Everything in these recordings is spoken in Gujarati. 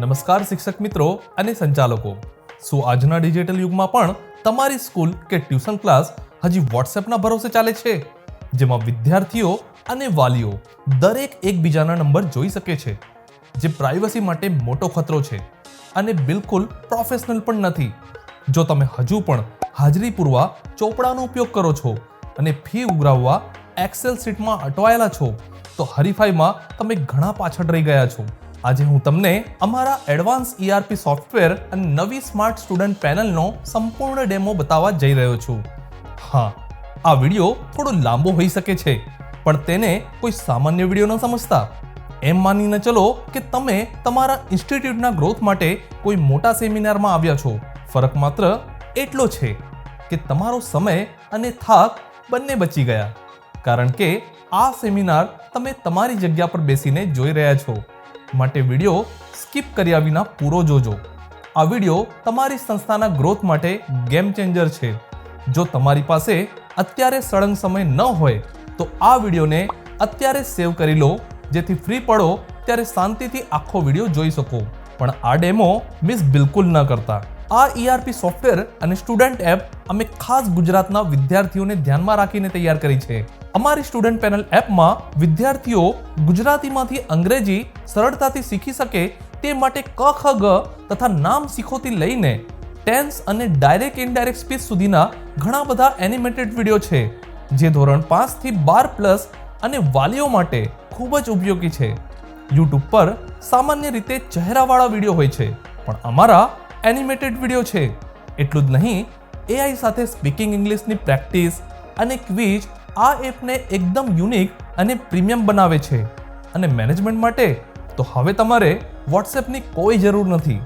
નમસ્કાર શિક્ષક મિત્રો અને સંચાલકો, શું આજના ડિજિટલ યુગમાં પણ તમારી સ્કૂલ કે ટ્યુશન ક્લાસ હજી વોટ્સએપના ભરોસે ચાલે છે, જેમાં વિદ્યાર્થીઓ અને વાલીઓ દરેક એકબીજાના નંબર જોઈ શકે છે, જે પ્રાઇવસી માટે મોટો ખતરો છે અને બિલકુલ પ્રોફેશનલ પણ નથી? જો તમે હજુ પણ હાજરી પૂરવા ચોપડાનો ઉપયોગ કરો છો અને ફી ઉઘરાવવા એક્સેલ શીટમાં અટવાયેલા છો, તો હરીફાઈમાં તમે ઘણા પાછળ રહી ગયા છો. આજે હું તમને અમારા એડવાન્સ ERP સોફ્ટવેર અને નવી સ્માર્ટ સ્ટુડન્ટ પેનલનો સંપૂર્ણ ડેમો બતાવવા જઈ રહ્યો છું. હા, આ વિડીયો થોડો લાંબો હોઈ શકે છે, પણ તેને કોઈ સામાન્ય વિડીયો ન સમજતા. એમ માનીને ચલો કે તમે તમારા ઇન્સ્ટિટ્યૂટના ગ્રોથ માટે કોઈ મોટા સેમિનારમાં આવ્યા છો. ફરક માત્ર એટલો છે કે તમારો સમય અને થાક બંને બચી ગયા, કારણ કે આ સેમિનાર તમે તમારી જગ્યા પર બેસીને જોઈ રહ્યા છો. માટે વિડીયો સ્કીપ કર્યા વિના પૂરો જોજો. આ વિડીયો તમારી સંસ્થાના ગ્રોથ માટે ગેમ ચેન્જર છે. જો તમારી પાસે અત્યારે સળંગ સમય ન હોય તો આ વિડીયોને અત્યારે સેવ કરી લો, જેથી ફ્રી પડો ત્યારે શાંતિથી આખો વિડીયો જોઈ શકો. પણ આ ડેમો મિસ બિલકુલ ન કરતા. આ ERP સોફ્ટવેર અને સ્ટુડન્ટ એપ અમે ખાસ ગુજરાતના વિદ્યાર્થીઓને ધ્યાનમાં રાખીને તૈયાર કરી છે. અમારી સ્ટુડન્ટ પેનલ એપમાં વિદ્યાર્થીઓ ગુજરાતીમાંથી અંગ્રેજી સરળતાથી શીખી શકે તે માટે ક ખ ગ તથા નામ શીખોથી લઈને ટેન્સ અને ડાયરેક્ટ ઇનડાયરેક્ટ સ્પીચ સુધીના ઘણા બધા એનિમેટેડ વિડીયો છે, જે ધોરણ 5 થી 12+ અને વાલીઓ માટે ખૂબ જ ઉપયોગી છે. YouTube પર સામાન્ય રીતે ચહેરાવાળા વિડીયો હોય છે, પણ અમારા એનિમેટેડ વિડીયો છે. એટલું જ નહીં, AI સાથે સ્પીકિંગ ઇંગ્લિશની પ્રેક્ટિસ અને ક્વિઝ આ એપને એકદમ યુનિક અને પ્રીમિયમ બનાવે છે. અને મેનેજમેન્ટ માટે તો હવે તમારે વોટ્સએપની કોઈ જરૂર નથી.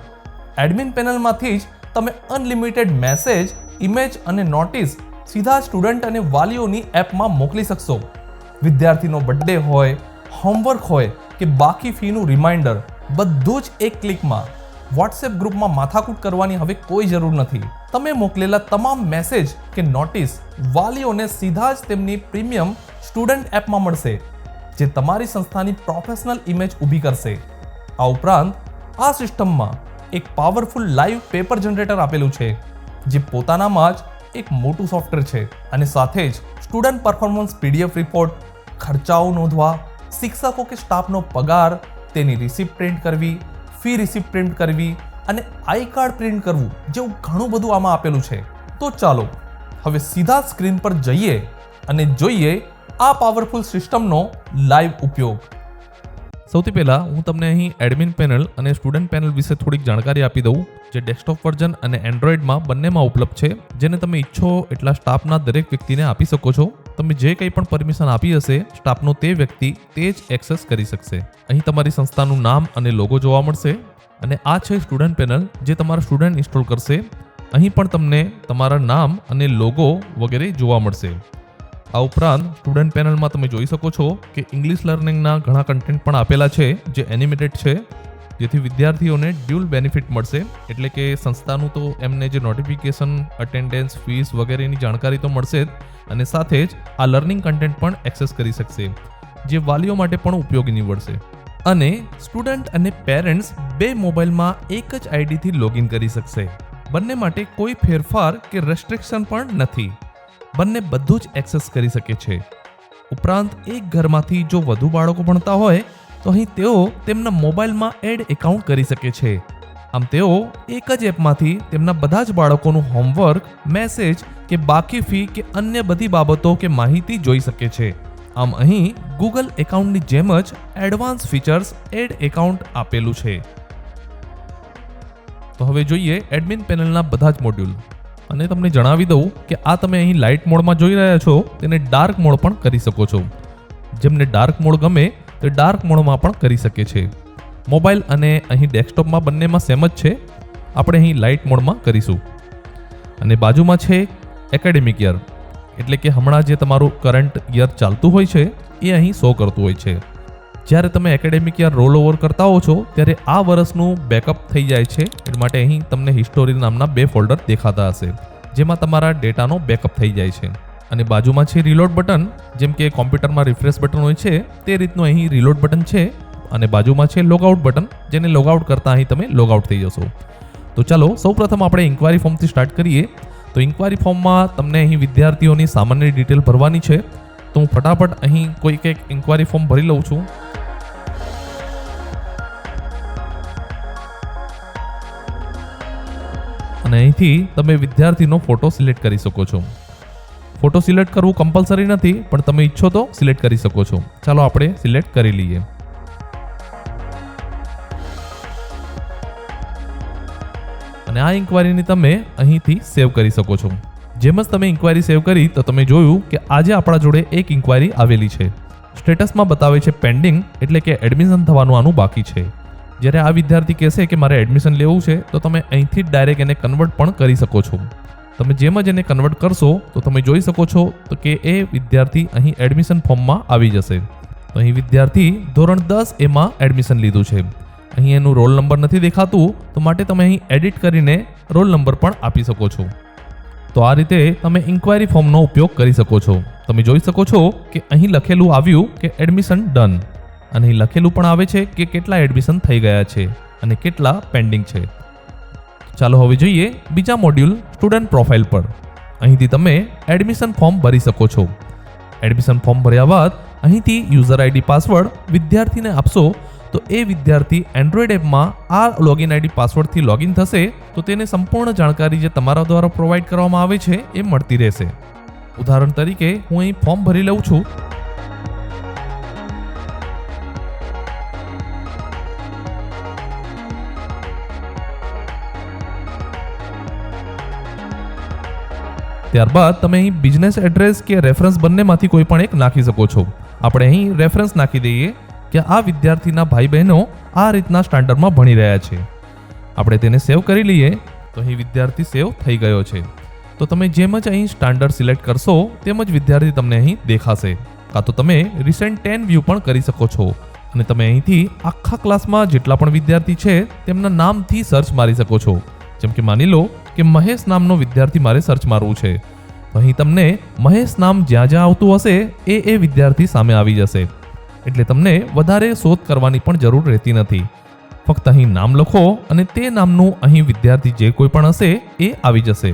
એડમિન પેનલમાંથી જ તમે અનલિમિટેડ મેસેજ, ઇમેજ અને નોટિસ સીધા સ્ટુડન્ટ અને વાલીઓની એપમાં મોકલી શકશો. વિદ્યાર્થીનો બર્થડે હોય, હોમવર્ક હોય કે બાકી ફીનું રિમાઇન્ડર, બધું જ એક ક્લિકમાં. વોટ્સએપ ગ્રુપમાં માથાકૂટ કરવાની હવે કોઈ જરૂર નથી. તમે મોકલેલા તમામ મેસેજ કે નોટિસ વાલીઓને સીધા જ તેમની પ્રીમિયમ સ્ટુડન્ટ એપમાં મળશે, જે તમારી સંસ્થાની પ્રોફેશનલ ઇમેજ ઊભી કરશે. આ ઉપરાંત આ સિસ્ટમમાં એક પાવરફુલ લાઈવ પેપર જનરેટર આપેલું છે, જે પોતાનામાં જ એક મોટું સોફ્ટવેર છે. અને સાથે જ સ્ટુડન્ટ પરફોર્મન્સ PDF રિપોર્ટ, ખર્ચાઓ નોંધવા, શિક્ષકો કે સ્ટાફનો પગાર, તેની રિસિપ્ટ પ્રિન્ટ કરવી, ફી રિસિપ્ટ પ્રિન્ટ કરવી અને આઈ કાર્ડ પ્રિન્ટ કરવું જેવું ઘણું બધું આમાં આપેલું છે. તો ચાલો હવે સીધા સ્ક્રીન પર જઈએ અને જોઈએ આ પાવરફુલ સિસ્ટમનો લાઈવ ઉપયોગ. સૌથી પહેલા હું તમને અહીં એડમિન પેનલ અને સ્ટુડન્ટ પેનલ વિશે થોડીક જાણકારી આપી દઉં, જે ડેસ્કટોપ વર્ઝન અને એન્ડ્રોઇડમાં બંનેમાં ઉપલબ્ધ છે, જેને તમે ઈચ્છો એટલા સ્ટાફના દરેક વ્યક્તિને આપી શકો છો. તમે જે કંઈ પણ પરમિશન આપી હશે સ્ટાફનો, તે વ્યક્તિ તે જ એક્સેસ કરી શકશે. અહીં તમારી સંસ્થાનું નામ અને લોગો જોવા મળશે. અને આ છે સ્ટુડન્ટ પેનલ, જે તમારા સ્ટુડન્ટ ઇન્સ્ટોલ કરશે. અહીં પણ તમને તમારા નામ અને લોગો વગેરે જોવા મળશે. આ ઉપરાંત સ્ટુડન્ટ પેનલમાં તમે જોઈ શકો છો કે ઇંગ્લિશ લર્નિંગના ઘણા કન્ટેન્ટ પણ આપેલા છે, જે એનિમેટેડ છે, જેથી વિદ્યાર્થીઓને ડ્યુઅલ બેનિફિટ મળશે. એટલે કે સંસ્થાનું તો એમને જે નોટિફિકેશન, અટેન્ડન્સ, ફીસ વગેરેની જાણકારી તો મળશે જ, અને સાથે જ આ લર્નિંગ કન્ટેન્ટ પણ એક્સેસ કરી શકશે, જે વાલીઓ માટે પણ ઉપયોગી નીવડશે. અને સ્ટુડન્ટ અને પેરેન્ટ્સ બે મોબાઈલમાં એક જ આઈડીથી લોગિન કરી શકશે. બંને માટે કોઈ ફેરફાર કે રેસ્ટ્રિક્શન પણ નથી. બંને બધું જ એક્સેસ કરી શકે છે. ઉપરાંત એક ઘરમાંથી જો વધુ બાળકો ભણતા હોય તો અહીં તેઓ તેમના મોબાઈલમાં એડ એકાઉન્ટ કરી શકે છે. આમ તેઓ એક જ એપમાંથી તેમના બધા જ બાળકોનું હોમવર્ક, મેસેજ કે બાકી ફી કે અન્ય બધી બાબતો કે માહિતી જોઈ શકે છે. આમ અહીં ગૂગલ એકાઉન્ટની જેમ જ એડવાન્સ ફીચર્સ એડ એકાઉન્ટ આપેલું છે. તો હવે જોઈએ એડમિન પેનલના બધા જ મોડ્યુલ. અને તમને જણાવી દઉં કે આ તમે અહીં લાઇટ મોડમાં જોઈ રહ્યા છો, તેને ડાર્ક મોડ પણ કરી શકો છો. જેમને ડાર્ક મોડ ગમે તે ડાર્ક મોડમાં પણ કરી શકે છે. મોબાઈલ અને અહીં ડેસ્કટોપમાં બંનેમાં સેમ જ છે. આપણે અહીં લાઇટ મોડમાં કરીશું. અને બાજુમાં છે એકેડેમિક યર, એટલે કે હમણાં જે તમારું કરંટ યર ચાલતું હોય છે એ અહીં શો કરતું હોય છે. જ્યારે તમે એકેડેમિક યર રોલ ઓવર કરતા હો છો ત્યારે આ વર્ષનું બેકઅપ થઈ જાય છે. એટલા માટે અહીં તમને હિસ્ટોરી નામના 2 ફોલ્ડર દેખાતા હશે, જેમાં તમારા ડેટાનો બેકઅપ થઈ જાય છે. અને બાજુમાં છે રીલોડ બટન, જેમ કે કોમ્પ્યુટરમાં રિફ્રેશ બટન હોય છે તે રીતનું અહીં રીલોડ બટન છે. અને બાજુમાં છે લોગઆઉટ બટન, જેને લોગઆઉટ કરતાં અહીં તમે લોગઆઉટ થઈ જશો. તો ચાલો સૌપ્રથમ આપણે ઇન્ક્વાયરી ફોર્મથી સ્ટાર્ટ કરીએ. તો ઇન્ક્વાયરી ફોર્મમાં તમને અહીં વિદ્યાર્થીઓની સામાન્ય ડિટેલ ભરવાની છે. તો હું ફટાફટ અહીં કોઈક એક ઇન્ક્વાયરી ફોર્મ ભરી લઉં છું. અને અહીંથી તમે વિદ્યાર્થીનો ફોટો સિલેક્ટ કરી શકો છો. ફોટો સિલેક્ટ કરવું કમ્પલસરી નથી, પણ તમે ઈચ્છો તો સિલેક્ટ કરી શકો છો. ચાલો આપણે સિલેક્ટ કરી લઈએ. અને આ ઇન્ક્વાયરીને તમે અહીંથી સેવ કરી શકો છો. જેમ જ તમે ઇન્ક્વાયરી સેવ કરી તો તમે જોયું કે આજે આપણા જોડે એક ઇન્ક્વાયરી આવેલી છે. સ્ટેટસમાં બતાવે છે પેન્ડિંગ, એટલે કે એડમિશન થવાનું આનું બાકી છે. જ્યારે આ વિદ્યાર્થી કહેશે કે મારે એડમિશન લેવું છે તો તમે અહીંથી જ ડાયરેક્ટ એને કન્વર્ટ પણ કરી શકો છો. તમે જેમ જ એને કન્વર્ટ કરશો તો તમે જોઈ શકો છો તો કે એ વિદ્યાર્થી અહીં એડમિશન ફોર્મમાં આવી જશે. તો અહીં વિદ્યાર્થી ધોરણ 10 એમાં એડમિશન લીધું છે. અહીં એનું રોલ નંબર નથી દેખાતું, તો માટે તમે અહીં એડિટ કરીને રોલ નંબર પણ આપી શકો છો. તો આ રીતે તમે ઇન્ક્વાયરી ફોર્મનો ઉપયોગ કરી શકો છો. તમે જોઈ શકો છો કે અહીં લખેલું આવ્યું કે એડમિશન ડન, અને અહીં લખેલું પણ આવે છે કે કેટલા એડમિશન થઈ ગયા છે અને કેટલા પેન્ડિંગ છે. ચાલો હવે જોઈએ બીજા મોડ્યુલ સ્ટુડન્ટ પ્રોફાઇલ પર. અહીંથી તમે એડમિશન ફોર્મ ભરી શકો છો. એડમિશન ફોર્મ ભર્યા બાદ અહીંથી યુઝર આઈડી પાસવર્ડ વિદ્યાર્થીને આપશો તો એ વિદ્યાર્થી એન્ડ્રોઈડ એપમાં આ લોગિન આઈડી પાસવર્ડથી લોગિન થશે તો તેને સંપૂર્ણ જાણકારી જે તમારા દ્વારા પ્રોવાઈડ કરવામાં આવે છે એ મળતી રહેશે. ઉદાહરણ તરીકે હું અહીં ફોર્મ ભરી લઉં છું. ત્યારબાદ તમે અહીં બિઝનેસ એડ્રેસ કે રેફરન્સ બંનેમાંથી કોઈ પણ એક નાખી શકો છો. આપણે અહીં રેફરન્સ નાખી દઈએ કે આ વિદ્યાર્થીના ભાઈ બહેનો આ રીતના સ્ટાન્ડર્ડમાં ભણી રહ્યા છે. આપણે તેને સેવ કરી લઈએ તો અહીં વિદ્યાર્થી સેવ થઈ ગયો છે. તો તમે જેમ જ અહીં સ્ટાન્ડર્ડ સિલેક્ટ કરશો તેમ જ વિદ્યાર્થી તમને અહીં દેખાશે. કાં તો તમે રિસેન્ટ 10 વ્યૂ પણ કરી શકો છો અને તમે અહીંથી આખા ક્લાસમાં જેટલા પણ વિદ્યાર્થી છે તેમના નામથી સર્ચ મારી શકો છો. જેમ કે માની લો કે મહેશ નામનો વિદ્યાર્થી મારે સર્ચ મારવું છે, તો અહીં તમને મહેશ નામ જ્યાં જ્યાં આવતું હશે એ વિદ્યાર્થી સામે આવી જશે. એટલે તમને વધારે શોધ કરવાની પણ જરૂર રહેતી નથી. ફક્ત અહીં નામ લખો અને તે નામનું અહીં વિદ્યાર્થી જે કોઈ પણ હશે એ આવી જશે.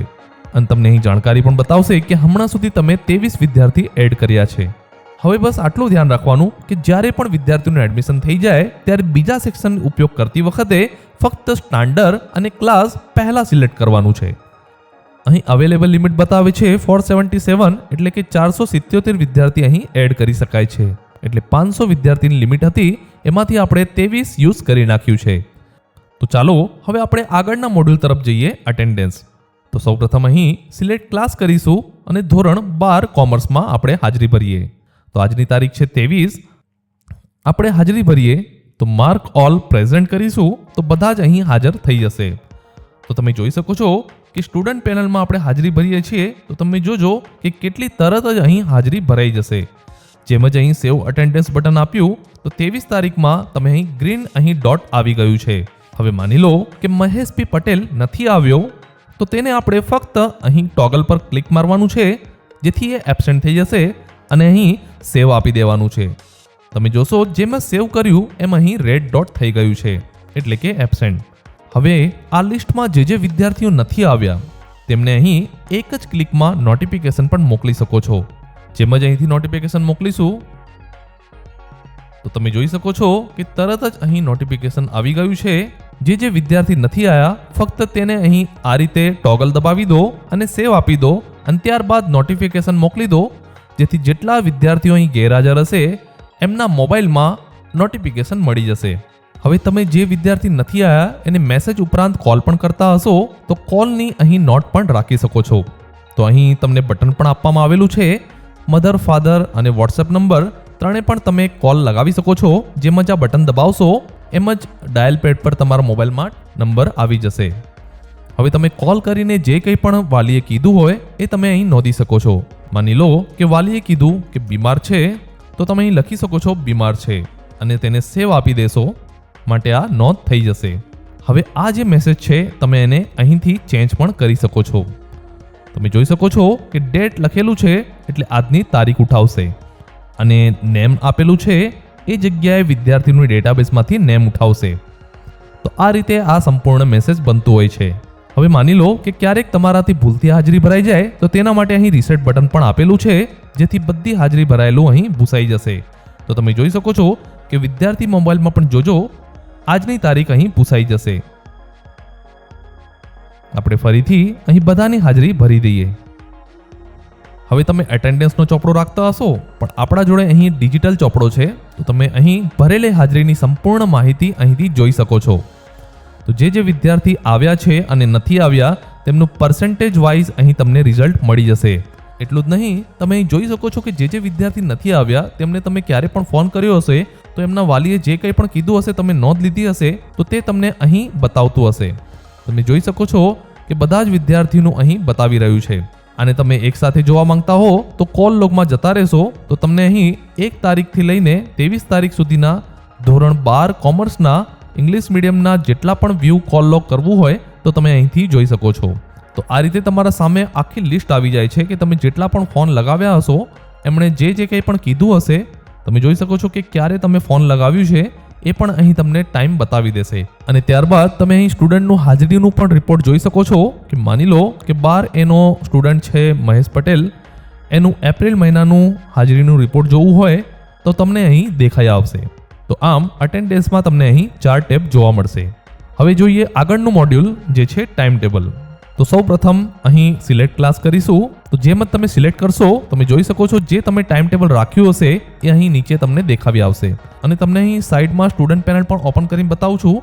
અને તમને અહીં જાણકારી પણ બતાવશે કે હમણાં સુધી તમે 23 વિદ્યાર્થી એડ કર્યા છે. હવે બસ આટલું ધ્યાન રાખવાનું કે જ્યારે પણ વિદ્યાર્થીનું એડમિશન થઈ જાય ત્યારે બીજા સેક્શન ઉપયોગ કરતી વખતે ફક્ત સ્ટાન્ડર્ડ અને ક્લાસ પહેલા સિલેક્ટ કરવાનું છે. અહીં અવેલેબલ લિમિટ બતાવે છે 477, એટલે કે 477 વિદ્યાર્થી અહીં એડ કરી શકાય છે. એટલે 500 વિદ્યાર્થીની લિમિટ હતી, એમાંથી આપણે 23 યુઝ કરી નાખ્યું છે. તો ચાલો હવે આપણે આગળના મોડ્યુલ તરફ જઈએ, અટેન્ડન્સ. તો સૌપ્રથમ અહીં સિલેક્ટ ક્લાસ કરીશું અને ધોરણ 12 કોમર્સમાં આપણે હાજરી ભરીએ. તો આજની તારીખ છે 23. આપણે હાજરી ભરીએ તો માર્ક ઓલ પ્રેઝન્ટ કરીશું તો બધા જ અહીં હાજર થઈ જશે. તો તમે જોઈ શકો છો કે સ્ટુડન્ટ પેનલમાં આપણે હાજરી ભરીએ છીએ તો તમે જોજો કે કેટલી તરત જ અહીં હાજરી ભરાઈ જશે. જેમ જ અહીં સેવ અટેન્ડન્સ બટન આપ્યું તો 23 તારીખમાં તમે અહીં ગ્રીન અહીં ડોટ આવી ગયું છે. હવે માની લો કે મહેશ પી પટેલ નથી આવ્યો તો તેને આપણે ફક્ત અહીં ટોગલ પર ક્લિક મારવાનું છે, જેથી એ એબસેન્ટ થઈ જશે અને અહીં સેવ આપી દેવાનું છે. તમે જોશો જેમ સેવ કર્યું એમ અહીં રેડ ડોટ થઈ ગયું છે, એટલે કે એબસેન્ટ. હવે આ લિસ્ટમાં જે વિદ્યાર્થીઓ નથી આવ્યા તેમને અહીં એક જ ક્લિકમાં નોટિફિકેશન પણ મોકલી શકો છો. જેમ જ અહીંથી નોટિફિકેશન મોકલીશું તો તમે જોઈ શકો છો કે તરત જ અહીં નોટિફિકેશન આવી ગયું છે. જે વિદ્યાર્થી નથી આવ્યા ફક્ત તેને અહીં આ રીતે ટોગલ દબાવી દો અને સેવ આપી દો અને ત્યારબાદ નોટિફિકેશન મોકલી દો, જેથી જેટલા વિદ્યાર્થીઓ અહીં ગેરહાજર હશે એમના મોબાઈલમાં નોટિફિકેશન મળી જશે. હવે તમે જે વિદ્યાર્થી નથી આવ્યા એને મેસેજ ઉપરાંત કોલ પણ કરતા હશો તો કોલની અહીં નોટ પણ રાખી શકો છો. તો અહીં તમને બટન પણ આપવામાં આવેલું છે. મધર, ફાધર અને વોટ્સએપ નંબર ત્રણે પણ તમે કોલ લગાવી શકો છો. જેમ જ આ બટન દબાવશો એમ જ ડાયલ પેડ પર તમારા મોબાઈલમાં નંબર આવી જશે. હવે તમે કોલ કરીને જે કંઈ પણ વાલીએ કીધું હોય એ તમે અહીં નોંધી શકો છો. માની લો કે વાલીએ કીધું કે બીમાર છે તો તમે અહીં લખી શકો છો બીમાર છે અને તેને સેવ આપી દેશો, માટે આ નોંધ થઈ જશે. હવે આ જે મેસેજ છે તમે એને અહીંથી ચેન્જ પણ કરી શકો છો. તમે જોઈ શકો છો કે ડેટ લખેલું છે એટલે આજની તારીખ ઉઠાવશે અને નેમ આપેલું છે એ જગ્યાએ વિદ્યાર્થીનું ડેટાબેઝમાંથી નેમ ઉઠાવશે. તો આ રીતે આ સંપૂર્ણ મેસેજ બનતું હોય છે. હવે માની લો કે ક્યારેક તમારાથી ભૂલથી હાજરી ભરાઈ જાય તો તેના માટે અહીં રીસેટ બટન પણ આપેલું છે, જેથી બધી હાજરી ભરાયેલું અહીં ભૂસાઈ જશે. તો તમે જોઈ શકો છો કે વિદ્યાર્થી મોબાઈલમાં પણ જોજો આજની તારીખ અહીં ભૂસાઈ જશે. આપણે ફરીથી અહીં બધાની હાજરી ભરી દઈએ. હવે તમે એટેન્ડન્સનો ચોપડો રાખતા હશો, પણ આપણા જોડે અહીં ડિજિટલ ચોપડો છે, તો તમે અહીં ભરેલી હાજરીની સંપૂર્ણ માહિતી અહીંથી જોઈ શકો છો. તો જે વિદ્યાર્થી આવ્યા છે અને નથી આવ્યા તેમનું પર્સન્ટેજ વાઇઝ અહીં તમને રિઝલ્ટ મળી જશે. એટલું જ નહીં, તમે અહીં જોઈ શકો છો કે જે વિદ્યાર્થી નથી આવ્યા તેમને તમે ક્યારે પણ ફોન કર્યો હશે તો એમના વાલીએ જે કંઈ પણ કીધું હશે, તમે નોંધ લીધી હશે, તો તે તમને અહીં બતાવતું હશે. તમે જોઈ શકો છો કે બધા જ વિદ્યાર્થીઓનું અહીં બતાવી રહ્યું છે. અને તમે એકસાથે જોવા માંગતા હો તો કોલ લોગમાં જતા રહેશો તો તમને અહીં 1 તારીખથી લઈને 23 તારીખ સુધીના ધોરણ 12 કોમર્સના ઇંગ્લિશ મીડિયમના જેટલા પણ વ્યૂ કોલ લોગ કરવું હોય તો તમે અહીંથી જોઈ શકો છો. તો આ રીતે તમારા સામે આખી લિસ્ટ આવી જાય છે કે તમે જેટલા પણ ફોન લગાવ્યા હશો એમણે જે કંઈ પણ કીધું હશે, તમે જોઈ શકો છો કે ક્યારે તમે ફોન લગાવ્યું છે એ પણ અહીં તમને ટાઈમ બતાવી દેશે. અને ત્યારબાદ તમે અહીં સ્ટુડન્ટનું હાજરીનું પણ રિપોર્ટ જોઈ શકો છો કે માની લો કે 12A નો સ્ટુડન્ટ છે મહેશ પટેલ, એનું એપ્રિલ મહિનાનું હાજરીનું રિપોર્ટ જોવું હોય તો તમને અહીં દેખાઈ આવશે. તો આમ અટેન્ડન્સમાં તમને અહીં 4 ટેબ જોવા મળશે. હવે જોઈએ આગળનું મોડ્યુલ જે છે ટાઈમ ટેબલ. તો સૌ પ્રથમ અહીં સિલેક્ટ ક્લાસ કરીશું. તો જેમ જ તમે સિલેક્ટ કરશો તમે જોઈ શકો છો જે તમે ટાઈમ ટેબલ રાખ્યું હશે એ અહીં નીચે તમને દેખાવી આવશે. અને તમને અહીં સાઈડમાં સ્ટુડન્ટ પેનલ પણ ઓપન કરીને બતાવું છું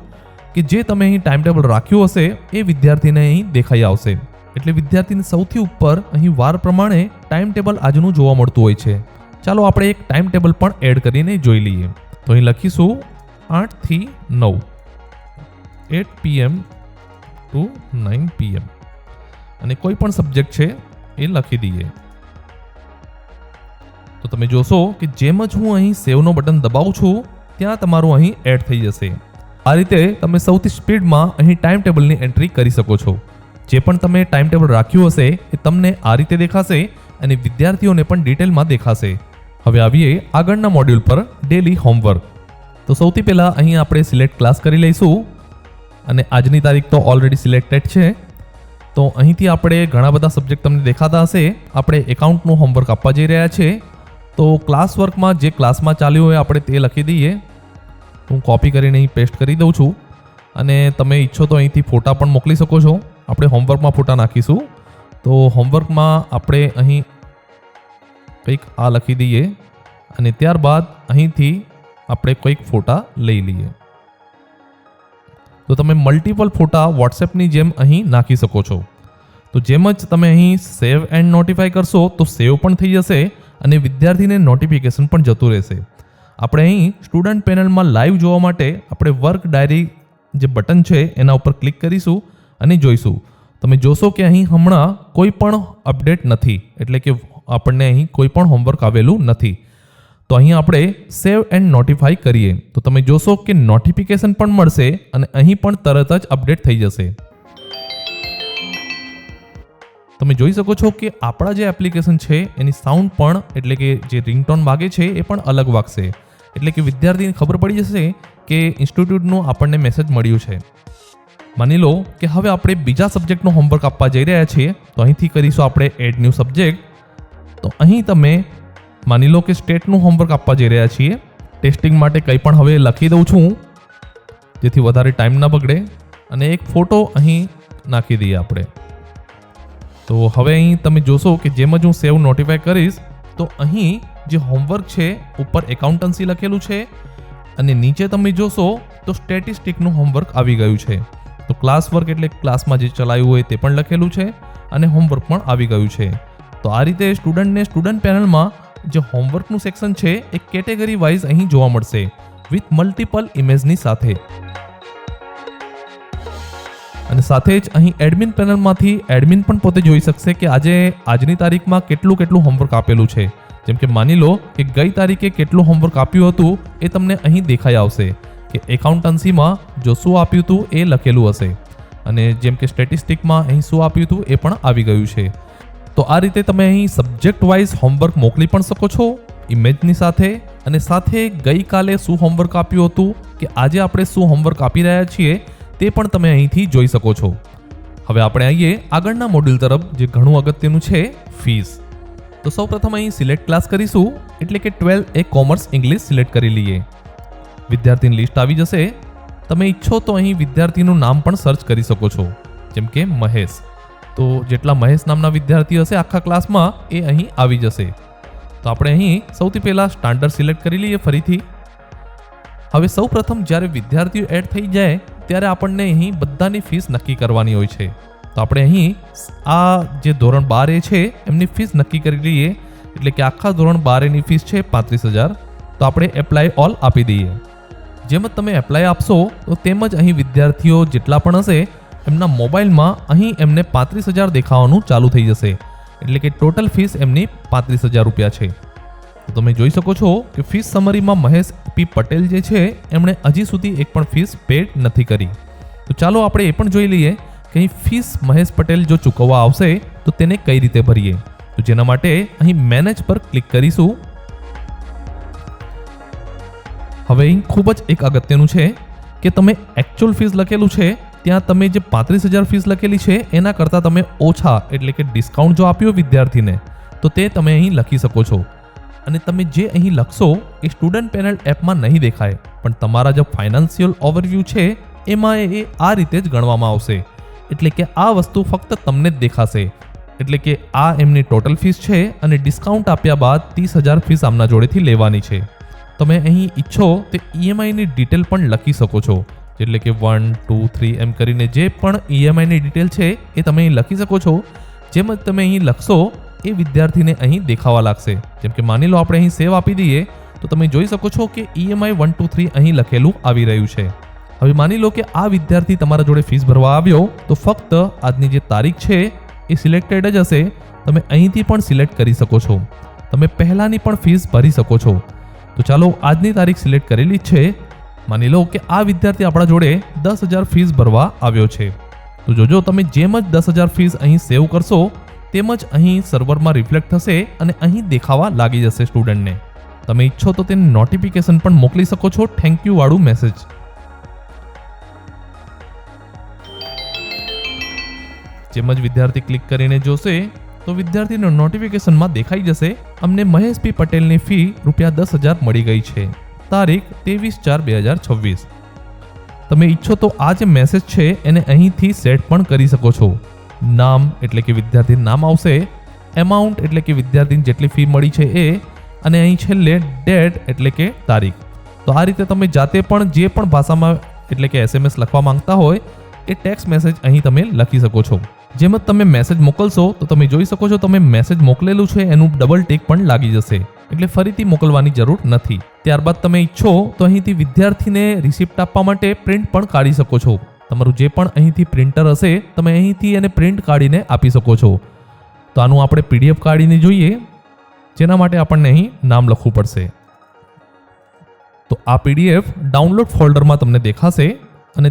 કે જે તમે અહીં ટાઈમ ટેબલ રાખ્યું હશે એ વિદ્યાર્થીને અહીં દેખાઈ આવશે. એટલે વિદ્યાર્થીને સૌથી ઉપર અહીં વાર પ્રમાણે ટાઈમ ટેબલ આજનું જોવા મળતું હોય છે. ચાલો આપણે એક ટાઈમ ટેબલ પણ એડ કરીને જોઈ લઈએ. તો અહીં લખીશું 8 થી 9, 8 PM to 9 PM અને કોઈ પણ સબ્જેક્ટ છે એ લખી દઈએ. તો તમે જોશો કે જેમ જ હું અહીં સેવનો બટન દબાવું છું ત્યાં તમારું અહીં એડ થઈ જશે. આ રીતે તમે સૌથી સ્પીડમાં અહીં ટાઈમ ટેબલની એન્ટ્રી કરી શકો છો. જે પણ તમે ટાઈમ ટેબલ રાખ્યું હશે એ તમને આ રીતે દેખાશે અને વિદ્યાર્થીઓને પણ ડિટેલમાં દેખાશે. હવે આવીએ આગળના મોડ્યુલ પર, ડેલી હોમવર્ક. તો સૌથી પહેલાં અહીં આપણે સિલેક્ટ ક્લાસ કરી લઈશું અને આજની તારીખ તો ઓલરેડી સિલેક્ટેડ છે. તો અહીંથી આપણે ઘણા બધા સબ્જેક્ટ તમને દેખાતા હશે. આપણે એકાઉન્ટનું હોમવર્ક આપવા જઈ રહ્યા છે. તો ક્લાસ વર્કમાં જે ક્લાસમાં ચાલ્યું હોય આપણે તે લખી દઈએ. હું કોપી કરીને અહીં પેસ્ટ કરી દઉં છું અને તમે ઈચ્છો તો અહીંથી ફોટા પણ મોકલી શકો છો. આપણે હોમવર્કમાં ફોટા નાખીશું. તો હોમવર્કમાં આપણે અહીં કંઈક આ લખી દઈએ અને ત્યારબાદ અહીંથી આપણે કોઈક ફોટા લઈ લઈએ. તો તમે મલ્ટિપલ ફોટા વોટ્સએપની જેમ અહીં નાખી શકો છો. તો જેમ જ તમે અહીં સેવ એન્ડ નોટિફાઈ કરશો તો સેવ પણ થઈ જશે અને વિદ્યાર્થીને નોટિફિકેશન પણ જતું રહેશે. આપણે અહીં સ્ટુડન્ટ પેનલમાં લાઈવ જોવા માટે આપણે વર્ક ડાયરી જે બટન છે એના ઉપર ક્લિક કરીશું અને જોઈશું. તમે જોશો કે અહીં હમણાં કોઈ પણ અપડેટ નથી, એટલે કે આપણને અહીં કોઈ પણ હોમવર્ક આવેલું નથી. તો અહીં આપણે સેવ એન્ડ નોટિફાઈ કરીએ તો તમે જોશો કે નોટિફિકેશન પણ મળશે અને અહીં પણ તરત જ અપડેટ થઈ જશે. તમે જોઈ શકો છો કે આપણા જે એપ્લિકેશન છે એની સાઉન્ડ પણ, એટલે કે જે રિંગટોન વાગે છે એ પણ અલગ વાગશે. એટલે કે વિદ્યાર્થીને ખબર પડી જશે કે ઇન્સ્ટિટ્યૂટનું આપણને મેસેજ મળ્યું છે. માની લો કે હવે આપણે બીજા સબ્જેક્ટનું હોમવર્ક આપવા જઈ રહ્યા છીએ. તો અહીંથી કરીશું આપણે એડ ન્યૂ સબ્જેક્ટ. તો અહીં તમે માની લો કે સ્ટેટનું હોમવર્ક આપવા જઈ રહ્યા છીએ. ટેસ્ટિંગ માટે કંઈ પણ હવે લખી દઉં છું જેથી વધારે ટાઈમ ન બગડે અને એક ફોટો અહીં નાખી દઈએ આપણે. તો હવે અહીં તમે જોશો કે જેમ જ હું સેવ નોટિફાઈ કરીશ તો અહીં જે હોમવર્ક છે ઉપર એકાઉન્ટન્સી લખેલું છે અને નીચે તમે જોશો તો સ્ટેટિસ્ટિકનું હોમવર્ક આવી ગયું છે. તો ક્લાસ વર્ક એટલે ક્લાસમાં જે ચલાવ્યું હોય તે પણ લખેલું છે અને હોમવર્ક પણ આવી ગયું છે. તો આ રીતે સ્ટુડન્ટને સ્ટુડન્ટ પેનલમાં જે હોમવર્કનું સેક્શન છે એ કેટેગરી વાઇઝ અહીં જોવા મળશે વિથ મલ્ટિપલ ઇમેજની સાથે. અને સાથે જ અહીં એડમિન પેનલમાંથી એડમિન પણ પોતે જોઈ શકશે કે આજની તારીખમાં કેટલું હોમવર્ક આપેલું છે. જેમ કે માની લો કે ગઈ તારીખે કેટલું હોમવર્ક આપ્યું હતું એ તમને અહીં દેખાઈ આવશે કે એકાઉન્ટન્સીમાં જો શું આપ્યું હતું એ લખેલું હશે અને જેમ કે સ્ટેટિસ્ટિકમાં અહીં શું આપ્યું હતું એ પણ આવી ગયું છે. તો આ રીતે તમે અહીં સબ્જેક્ટ વાઇઝ હોમવર્ક મોકલી પણ શકો છો ઇમેજની સાથે અને સાથે ગઈકાલે શું હોમવર્ક આપ્યું હતું કે આજે આપણે શું હોમવર્ક આપી રહ્યા છીએ તે પણ તમે અહીંથી જોઈ શકો છો. હવે આપણે આવીએ આગળના મોડ્યુલ તરફ, જે ઘણું અગત્યનું છે, ફીસ. તો સૌપ્રથમ અહીં સિલેક્ટ ક્લાસ કરીશું, એટલે કે 12 એ કોમર્સ ઇંગ્લિશ સિલેક્ટ કરી લઈએ. વિદ્યાર્થીની લિસ્ટ આવી જશે. તમે ઈચ્છો તો અહીં વિદ્યાર્થીનું નામ પણ સર્ચ કરી શકો છો, જેમ કે મહેશ. તો જેટલા મહેશ નામના વિદ્યાર્થી હશે આખા ક્લાસમાં એ અહીં આવી જશે. તો આપણે અહીં સૌથી પહેલાં સ્ટાન્ડર્ડ સિલેક્ટ કરી લઈએ ફરીથી. હવે સૌપ્રથમ જ્યારે વિદ્યાર્થીઓ એડ થઈ જાય ત્યારે આપણને અહીં બધાની ફીસ નક્કી કરવાની હોય છે. તો આપણે અહીં આ જે ધોરણ 12 છે એમની ફીસ નક્કી કરી લઈએ, એટલે કે આખા ધોરણ 12ની ફીસ છે 35,000. તો આપણે એપ્લાય ઓલ આપી દઈએ. જેમ જ તમે એપ્લાય આપશો તો તેમ જ અહીં વિદ્યાર્થીઓ જેટલા પણ હશે એમના મોબાઈલમાં અહીં એમને 35,000 દેખાવાનું ચાલુ થઈ જશે, એટલે કે ટોટલ ફીસ એમની 35,000 રૂપિયા છે. તો તમે જોઈ શકો છો કે ફીસ સમરીમાં મહેશ પી પટેલ જે છે એમણે હજી સુધી એક પણ ફીસ પેડ નથી કરી. તો ચાલો આપણે એ પણ જોઈ લઈએ કે અહીં ફીસ મહેશ પટેલ જો ચૂકવવા આવશે તો તેને કઈ રીતે ભરીએ. તો જેના માટે અહીં મેનેજ પર ક્લિક કરીશું. હવે અહીં ખૂબ જ એક અગત્યનું છે કે તમે એકચ્યુઅલ ફીસ લખેલું છે ત્યાં તમે જે 35,000 ફીસ લખેલી છે એના કરતાં તમે ઓછા, એટલે કે ડિસ્કાઉન્ટ જો આપ્યો વિદ્યાર્થીને તો તે તમે અહીં લખી શકો છો. અને તમે જે અહીં લખશો એ સ્ટુડન્ટ પેનલ એપમાં નહીં દેખાય, પણ તમારા જે ફાઇનાન્શિયલ ઓવરવ્યૂ છે એમાં એ આ રીતે જ ગણવામાં આવશે. એટલે કે આ વસ્તુ ફક્ત તમને જ દેખાશે. એટલે કે આ એમની ટોટલ ફીસ છે અને ડિસ્કાઉન્ટ આપ્યા બાદ 30,000 ફીસ આમના જોડેથી લેવાની છે. તમે અહીં ઈચ્છો તે EMIની ડિટેલ પણ લખી શકો છો, એટલે કે 1, 2, 3 એમ કરીને જે પણ EMIની ડિટેલ છે એ તમે અહીં લખી શકો છો. જેમ જ તમે અહીં લખશો એ વિદ્યાર્થીને અહીં દેખાવા લાગશે. જેમ કે માની લો આપણે અહીં સેવ આપી દઈએ તો તમે જોઈ શકો છો કે EMI 1, 2, 3 અહીં લખેલું આવી રહ્યું છે. હવે માની લો કે આ વિદ્યાર્થી તમારા જોડે ફીસ ભરવા આવ્યો તો ફક્ત આજની જે તારીખ છે એ સિલેક્ટેડ જ હશે. તમે અહીંથી પણ સિલેક્ટ કરી શકો છો. તમે પહેલાંની પણ ફીસ ભરી શકો છો. તો ચાલો આજની તારીખ સિલેક્ટ કરેલી જ છે. માની લો કે આ વિદ્યાર્થી આપણા જોડે 10,000 ફીસ ભરવા આવ્યો છે. તો જોજો તમે જેમ જ 10,000 ફીસ અહીં સેવ કરશો તેમ જ અહીં સર્વરમાં રિફ્લેક્ટ થશે અને અહીં દેખાવા લાગી જશે સ્ટુડન્ટને. તમે ઈચ્છો તો તેને નોટિફિકેશન પણ મોકલી શકો છો, થેન્ક યુ વાળું મેસેજ. જેમ જ વિદ્યાર્થી ક્લિક કરીને જોશે તો વિદ્યાર્થીનો નોટિફિકેશનમાં દેખાઈ જશે અમને મહેશ પી પટેલની ફી ₹10,000 મળી ગઈ છે. તારીખ 23/4/2026. તમે ઈચ્છો તો આ જે મેસેજ છે એને અહીંથી સેટ પણ કરી શકો છો. નામ એટલે કે વિદ્યાર્થીનું નામ આવશે, એમાઉન્ટ એટલે કે વિદ્યાર્થીને જેટલી ફી મળી છે એ, અને અહીં છેલ્લે ડેટ એટલે કે તારીખ. તો આ રીતે તમે જાતે પણ જે પણ ભાષામાં એટલે કે SMS લખવા માંગતા હોય એ ટેક્સ્ટ મેસેજ અહીં તમે લખી શકો છો. જેમ જ તમે મેસેજ મોકલશો તો તમે જોઈ શકો છો તમે મેસેજ મોકલેલું છે એનું ડબલ ટિક પણ લાગી જશે, એટલે ફરીથી મોકલવાની જરૂર નથી. ત્યારબાદ તમે ઈચ્છો તો અહીંથી વિદ્યાર્થીને રિસિપ્ટ આપવા માટે પ્રિન્ટ પણ કાઢી શકો છો. તમારું જે પણ અહીંથી પ્રિન્ટર હશે તમે અહીંથી એને પ્રિન્ટ કાઢીને આપી શકો છો. તો આનું આપણે PDF કાઢીને જોઈએ, જેના માટે આપણને અહીં નામ લખવું પડશે. તો આ PDF ડાઉનલોડ ફોલ્ડરમાં તમને દેખાશે અને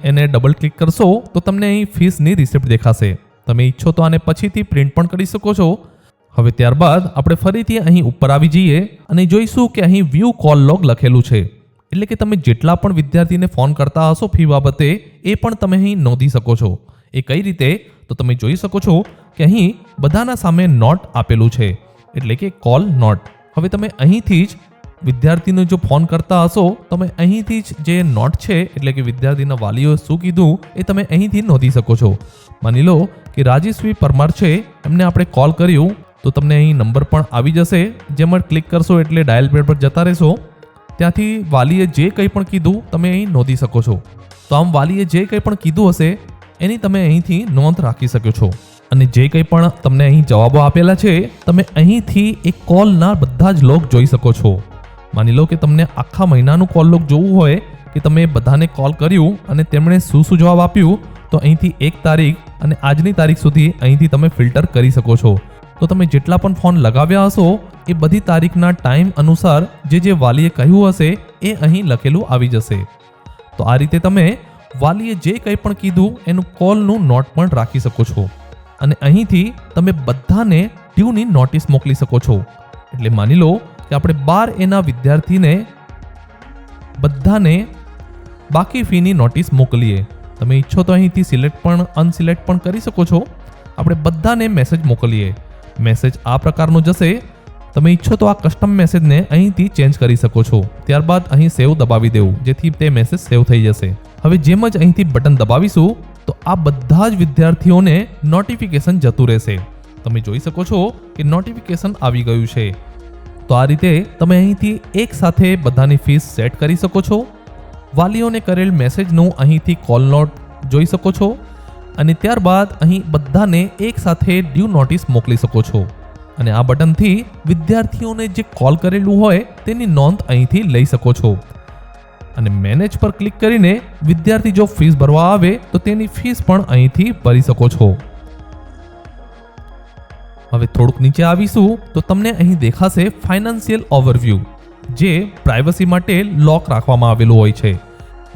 એને ડબલ ક્લિક કરશો તો તમને અહીં ફીસની રિસિપ્ટ દેખાશે. તમે ઈચ્છો તો આને પછીથી પ્રિન્ટ પણ કરી શકો છો. હવે ત્યારબાદ આપણે ફરીથી અહીં ઉપર આવી જઈએ અને જોઈશું કે અહીં વ્યૂ કોલ લોગ લખેલું છે, એટલે કે તમે જેટલા પણ વિદ્યાર્થીને ફોન કરતા હશો ફી બાબતે એ પણ તમે અહીં નોંધી શકો છો. એ કઈ રીતે? તો તમે જોઈ શકો છો કે અહીં બધાના સામે નોટ આપેલું છે, એટલે કે કોલ નોટ. હવે તમે અહીંથી જ વિદ્યાર્થીને જો ફોન કરતા હશો તમે અહીંથી જ જે નોટ છે એટલે કે વિદ્યાર્થીના વાલીઓએ શું કીધું એ તમે અહીંથી નોંધી શકો છો. માની લો કે રાજેશ્રી પરમાર છે, એમને આપણે કોલ કર્યું તો તમને અહીં નંબર પણ આવી જશે. જેમ ક્લિક કરશો એટલે ડાયલ પેડ પર જતા રહેશો. ત્યાંથી વાલીએ જે કંઈ પણ કીધું તમે અહીં નોંધી શકો છો. તો આમ વાલીએ જે કંઈ પણ કીધું હશે એની તમે અહીંથી નોંધ રાખી શકો છો. અને જે કંઈ પણ તમને અહીં જવાબો આપેલા છે તમે અહીંથી એક કોલના બધા જ લોગ જોઈ શકો છો. માની લો કે તમને આખા મહિનાનું કોલ લોગ જોવું હોય કે તમે બધાને કોલ કર્યું અને તેમણે શું શું જવાબ આપ્યું, તો અહીંથી 1 તારીખ અને આજની તારીખ સુધી અહીંથી તમે ફિલ્ટર કરી શકો છો. તો તમે જેટલા પણ ફોન લગાવ્યા હશો એ બધી તારીખના ટાઈમ અનુસાર જે વાલીએ કહ્યું હશે એ અહીં લખેલું આવી જશે. તો આ રીતે તમે વાલીએ જે કંઈ પણ કીધું એનું કોલનું નોટ પણ રાખી શકો છો. અને અહીંથી તમે બધાને ડ્યુની નોટિસ મોકલી શકો છો. એટલે માની લો કે આપણે 12A ના વિદ્યાર્થીને બધાને બાકી ફીની નોટિસ મોકલીએ. તમે ઈચ્છો તો અહીંથી સિલેક્ટ પણ અનસિલેક્ટ પણ કરી શકો છો. આપણે બધાને મેસેજ મોકલીએ. મેસેજ આ પ્રકારનો જશે. તમે ઈચ્છો તો આ કસ્ટમ મેસેજને અહીંથી ચેન્જ કરી શકો છો. ત્યારબાદ અહીં સેવ દબાવી દેવું, જેથી તે મેસેજ સેવ થઈ જશે. હવે જેમ જ અહીંથી બટન દબાવીશું તો આ બધા જ વિદ્યાર્થીઓને નોટિફિકેશન જતું રહેશે. તમે જોઈ શકો છો કે નોટિફિકેશન આવી ગયું છે. તો આ રીતે તમે અહીંથી એક સાથે બધાની ફીસ સેટ કરી શકો છો. વાલીઓને કરેલ મેસેજનું અહીંથી કોલ નોટ જોઈ શકો છો અને ત્યારબાદ અહીં બધાને એક સાથે ડ્યુ નોટિસ મોકલી શકો છો. અને આ બટનથી વિદ્યાર્થીઓને જે કોલ કરેલું હોય તેની નોંધ અહીંથી લઈ શકો છો. અને મેનેજ પર ક્લિક કરીને વિદ્યાર્થી જો ફીસ ભરવા આવે તો તેની ફીસ પણ અહીંથી ભરી શકો છો. હવે થોડુંક નીચે આવીશું તો તમને અહીં દેખાશે ફાઇનાન્શિયલ ઓવરવ્યૂ, જે પ્રાઇવસી માટે લોક રાખવામાં આવેલું હોય છે,